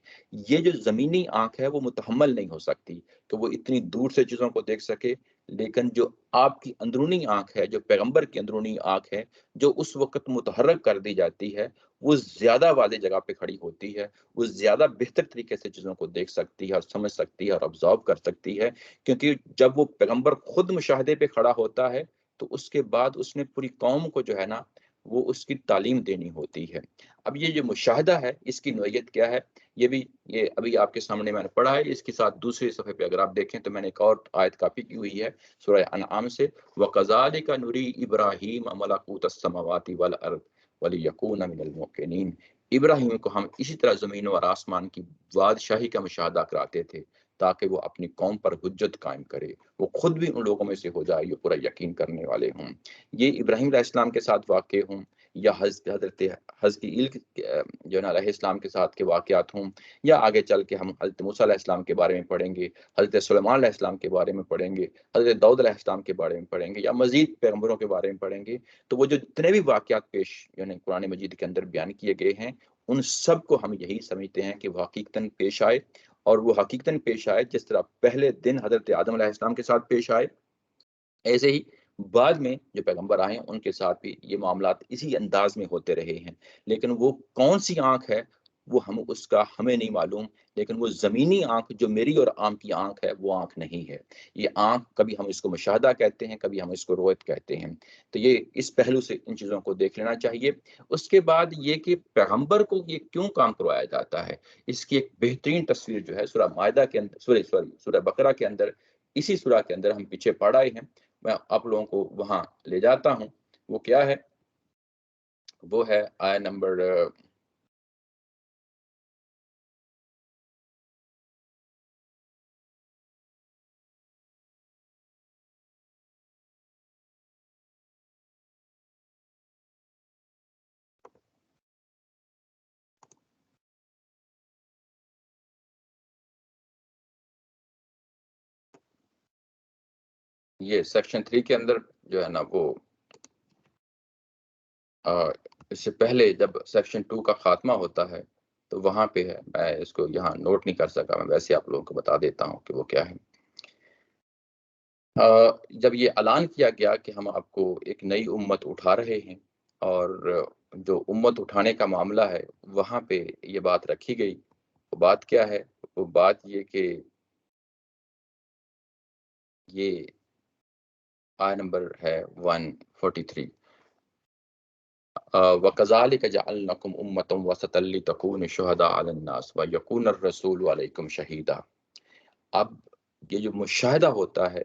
یہ جو زمینی آنکھ ہے وہ متحمل نہیں ہو سکتی کہ وہ اتنی دور سے چیزوں کو دیکھ سکے، لیکن جو آپ کی اندرونی آنکھ ہے، جو پیغمبر کی اندرونی آنکھ ہے، جو اس وقت متحرک کر دی جاتی ہے، وہ زیادہ واضح جگہ پہ کھڑی ہوتی ہے، وہ زیادہ بہتر طریقے سے چیزوں کو دیکھ سکتی ہے اور سمجھ سکتی ہے اور آبزرو کر سکتی ہے. کیونکہ جب وہ پیغمبر خود مشاہدے پہ کھڑا ہوتا ہے تو اس کے بعد اس نے پوری قوم کو جو ہے نا وہ اس کی تعلیم دینی ہوتی ہے. اب یہ جو مشاہدہ ہے اس کی نوعیت کیا ہے، یہ ابھی آپ کے سامنے میں نے پڑھا ہے. اس کے ساتھ دوسرے صفحے پہ اگر آپ دیکھیں تو میں نے ایک اور آیت کاپی کی ہوئی ہے سورہ انعام سے، وَكَذَلِكَ نُرِي إِبْرَاهِيمَ مَلَكُوتَ السَّمَاوَاتِ وَالْأَرْضِ وَلِيَكُونَ مِنَ الْمُوقِنِينَ. ابراہیم کو ہم اسی طرح زمین اور آسمان کی بادشاہی کا مشاہدہ کراتے تھے تاکہ وہ اپنی قوم پر حجت قائم کرے، وہ خود بھی ان لوگوں میں سے ہو جائے جو پورا یقین کرنے والے ہوں. یہ ابراہیم علیہ السلام کے ساتھ واقع ہوں یا حضرت حزقیل جو ہے نا علیہ السلام کے ساتھ کے واقعات ہوں، یا آگے چل کے ہم حضرت موسیٰ علیہ السلام کے بارے میں پڑھیں گے، حضرت سلیمان علیہ السلام کے بارے میں پڑھیں گے، حضرت داؤد علیہ السلام کے بارے میں پڑھیں گے، یا مزید پیغمبروں کے بارے میں پڑھیں گے، تو وہ جو جتنے بھی واقعات پیش یعنی قرآن مجید کے اندر بیان کیے گئے ہیں ان سب کو ہم یہی سمجھتے ہیں کہ وہ حقیقتاً پیش آئے، اور وہ حقیقتاً پیش آئے جس طرح پہلے دن حضرت آدم علیہ السلام کے ساتھ پیش آئے، ایسے ہی بعد میں جو پیغمبر آئے ہیں ان کے ساتھ بھی یہ معاملات اسی انداز میں ہوتے رہے ہیں. لیکن وہ کون سی آنکھ ہے وہ اس کا ہمیں نہیں معلوم، لیکن وہ زمینی آنکھ جو میری اور عام کی آنکھ ہے وہ آنکھ نہیں ہے۔ یہ آنکھ کبھی ہم اس کو مشاہدہ کہتے ہیں، کبھی ہم اس کو رؤیت کہتے ہیں۔ تو یہ اس پہلو سے ان چیزوں کو دیکھ لینا چاہیے۔ اس کے بعد یہ کہ پیغمبر کو یہ کیوں کام کروایا جاتا ہے، اس کی ایک بہترین تصویر جو ہے سورہ مائدہ کے اندر، سورہ بقرہ کے اندر، اسی سورہ کے اندر ہم پیچھے پڑھ آئے ہیں، میں آپ لوگوں کو وہاں لے جاتا ہوں۔ وہ کیا ہے؟ وہ ہے آیت نمبر یہ سیکشن 3 کے اندر جو ہے نا وہ اس سے پہلے جب سیکشن 2 کا خاتمہ ہوتا ہے تو وہاں پہ ہے، میں اس کو یہاں نوٹ نہیں کر سکا، میں ویسے آپ لوگوں کو بتا دیتا ہوں کہ وہ کیا ہے۔ جب یہ اعلان کیا گیا کہ ہم آپ کو ایک نئی امت اٹھا رہے ہیں، اور جو امت اٹھانے کا معاملہ ہے وہاں پہ یہ بات رکھی گئی، وہ بات کیا ہے؟ وہ بات یہ کہ یہ آیت نمبر ہے 143، وَكَذَلِكَ جَعَلْنَاكُمْ أُمَّةً وَسَطًا لِتَكُونُوا شُهَدَاءَ عَلَى النَّاسِ وَيَكُونَ الرَّسُولُ عَلَيْكُمْ شَهِيدًا۔ اب یہ جو مشاہدہ ہوتا ہے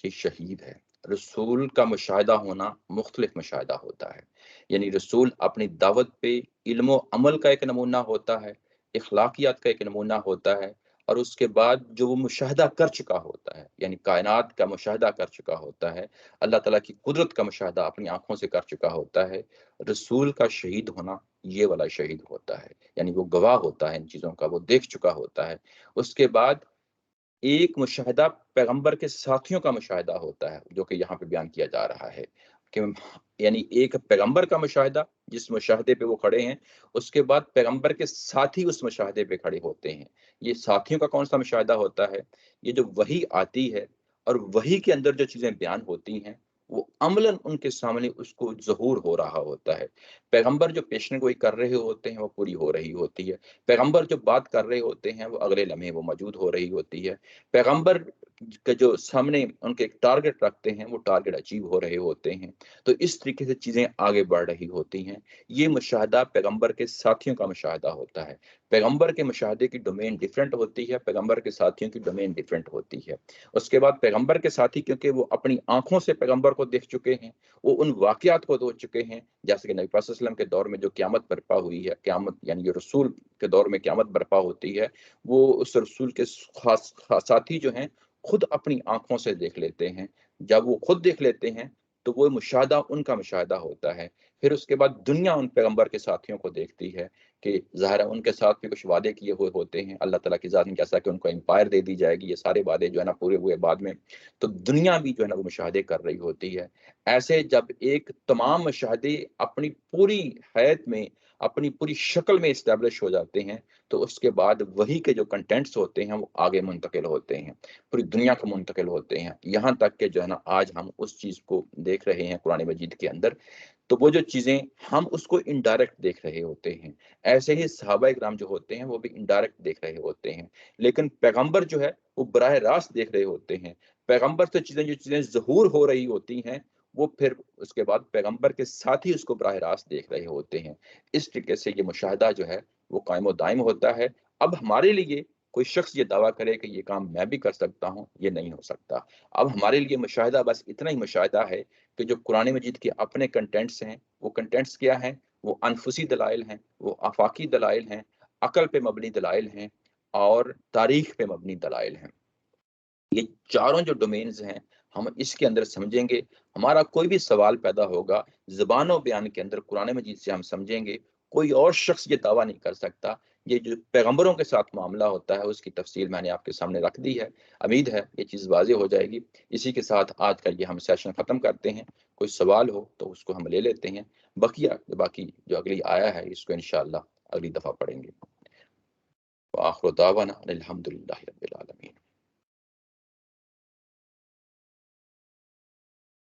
یہ شہید ہے۔ رسول کا مشاہدہ ہونا مختلف مشاہدہ ہوتا ہے، یعنی رسول اپنی دعوت پہ علم و عمل کا ایک نمونہ ہوتا ہے، اخلاقیات کا ایک نمونہ ہوتا ہے، اور اس کے بعد جو وہ مشاہدہ کر چکا ہوتا ہے، یعنی کائنات کا مشاہدہ کر چکا ہوتا ہے، اللہ تعالیٰ کی قدرت کا مشاہدہ اپنی آنکھوں سے کر چکا ہوتا ہے۔ رسول کا شہید ہونا یہ والا شہید ہوتا ہے، یعنی وہ گواہ ہوتا ہے ان چیزوں کا، وہ دیکھ چکا ہوتا ہے۔ اس کے بعد ایک مشاہدہ پیغمبر کے ساتھیوں کا مشاہدہ ہوتا ہے، جو کہ یہاں پہ بیان کیا جا رہا ہے کہ یعنی ایک پیغمبر کا مشاہدہ جس مشاہدے پہ وہ کھڑے ہیں، اس کے بعد پیغمبر کے ساتھی اس مشاہدے پہ کھڑے ہوتے ہیں۔ یہ ساتھیوں کا کون سا مشاہدہ ہوتا ہے؟ یہ جو وحی آتی ہے اور وحی کے اندر جو چیزیں بیان ہوتی ہیں وہ عملاً ان کے سامنے اس کو ظہور ہو رہا ہوتا ہے۔ پیغمبر جو پیشن گوئی کر رہے ہوتے ہیں وہ پوری ہو رہی ہوتی ہے، پیغمبر جو بات کر رہے ہوتے ہیں وہ اگلے لمحے وہ موجود ہو رہی ہوتی ہے، پیغمبر کے جو سامنے ان کے ایک ٹارگٹ رکھتے ہیں وہ ٹارگٹ اچیو ہو رہے ہوتے ہیں۔ تو اس طریقے سے چیزیں آگے بڑھ رہی ہوتی ہیں۔ یہ مشاہدہ پیغمبر کے ساتھیوں کا مشاہدہ ہوتا ہے۔ پیغمبر کے مشاہدے کی ڈومین ڈیفرنٹ ہوتی ہے، پیغمبر کے ساتھیوں کی ڈومین ڈیفرنٹ ہوتی ہے۔ اس کے بعد پیغمبر کے ساتھی کیونکہ وہ اپنی آنکھوں سے پیغمبر کو دیکھ چکے ہیں، وہ ان واقعات کو دیکھ چکے ہیں، جیسے کہ نبی پاک صلی اللہ علیہ وسلم کے دور میں جو قیامت برپا ہوئی ہے، قیامت یعنی جو رسول کے دور میں قیامت برپا ہوتی ہے، وہ اس رسول کے خاص ساتھی جو ہیں خود اپنی آنکھوں سے دیکھ لیتے ہیں۔ جب وہ خود دیکھ لیتے ہیں تو وہ مشاہدہ ان کا مشاہدہ ہوتا ہے۔ پھر اس کے بعد دنیا ان پیغمبر کے ساتھیوں کو دیکھتی ہے کہ ظاہر ہے ان کے ساتھ بھی کچھ وعدے کیے ہوئے ہوتے ہیں اللہ تعالیٰ کی ذات نے، جیسا کہ ان کو امپائر دے دی جائے گی، یہ سارے وعدے جو ہے نا پورے ہوئے بعد میں، تو دنیا بھی جو ہے نا وہ مشاہدے کر رہی ہوتی ہے۔ ایسے جب ایک تمام مشاہدے اپنی پوری حیات میں، اپنی پوری شکل میں اسٹیبلش ہو جاتے ہیں تو اس کے بعد وہی کے جو کنٹینٹس ہوتے ہیں وہ آگے منتقل ہوتے ہیں، پوری دنیا کو منتقل ہوتے ہیں، یہاں تک کہ جو ہے نا آج ہم اس چیز کو دیکھ رہے ہیں قرآن مجید کے اندر۔ تو وہ جو چیزیں ہم اس کو انڈائریکٹ دیکھ رہے ہوتے ہیں، ایسے ہی صحابہ اکرام جو ہوتے ہیں وہ بھی انڈائریکٹ دیکھ رہے ہوتے ہیں، لیکن پیغمبر جو ہے وہ براہ راست دیکھ رہے ہوتے ہیں۔ پیغمبر سے چیزیں جو چیزیں ظہور ہو رہی ہوتی ہیں وہ پھر اس کے بعد پیغمبر کے ساتھ ہی اس کو براہ راست دیکھ رہے ہوتے ہیں۔ اس طریقے سے یہ مشاہدہ جو ہے وہ قائم و دائم ہوتا ہے۔ اب ہمارے لیے کوئی شخص یہ دعویٰ کرے کہ یہ کام میں بھی کر سکتا ہوں، یہ نہیں ہو سکتا۔ اب ہمارے لیے مشاہدہ بس اتنا ہی مشاہدہ ہے کہ جو قرآن مجید کے اپنے کنٹینٹس ہیں، وہ کنٹینٹس کیا ہیں؟ وہ انفسی دلائل ہیں، وہ آفاقی دلائل ہیں، عقل پہ مبنی دلائل ہیں، اور تاریخ پہ مبنی دلائل ہیں۔ یہ چاروں جو ڈومینز ہیں ہم اس کے اندر سمجھیں گے، ہمارا کوئی بھی سوال پیدا ہوگا زبان و بیان کے اندر قرآن مجید سے ہم سمجھیں گے۔ کوئی اور شخص یہ دعویٰ نہیں کر سکتا۔ یہ جو پیغمبروں کے ساتھ معاملہ ہوتا ہے اس کی تفصیل میں نے آپ کے سامنے رکھ دی ہے، امید ہے یہ چیز واضح ہو جائے گی۔ اسی کے ساتھ آج کا یہ ہم سیشن ختم کرتے ہیں۔ کوئی سوال ہو تو اس کو ہم لے لیتے ہیں، باقی جو اگلی آیا ہے اس کو انشاءاللہ اگلی دفعہ پڑھیں گے۔ وآخر دعوانا الحمدللہ رب العالمین۔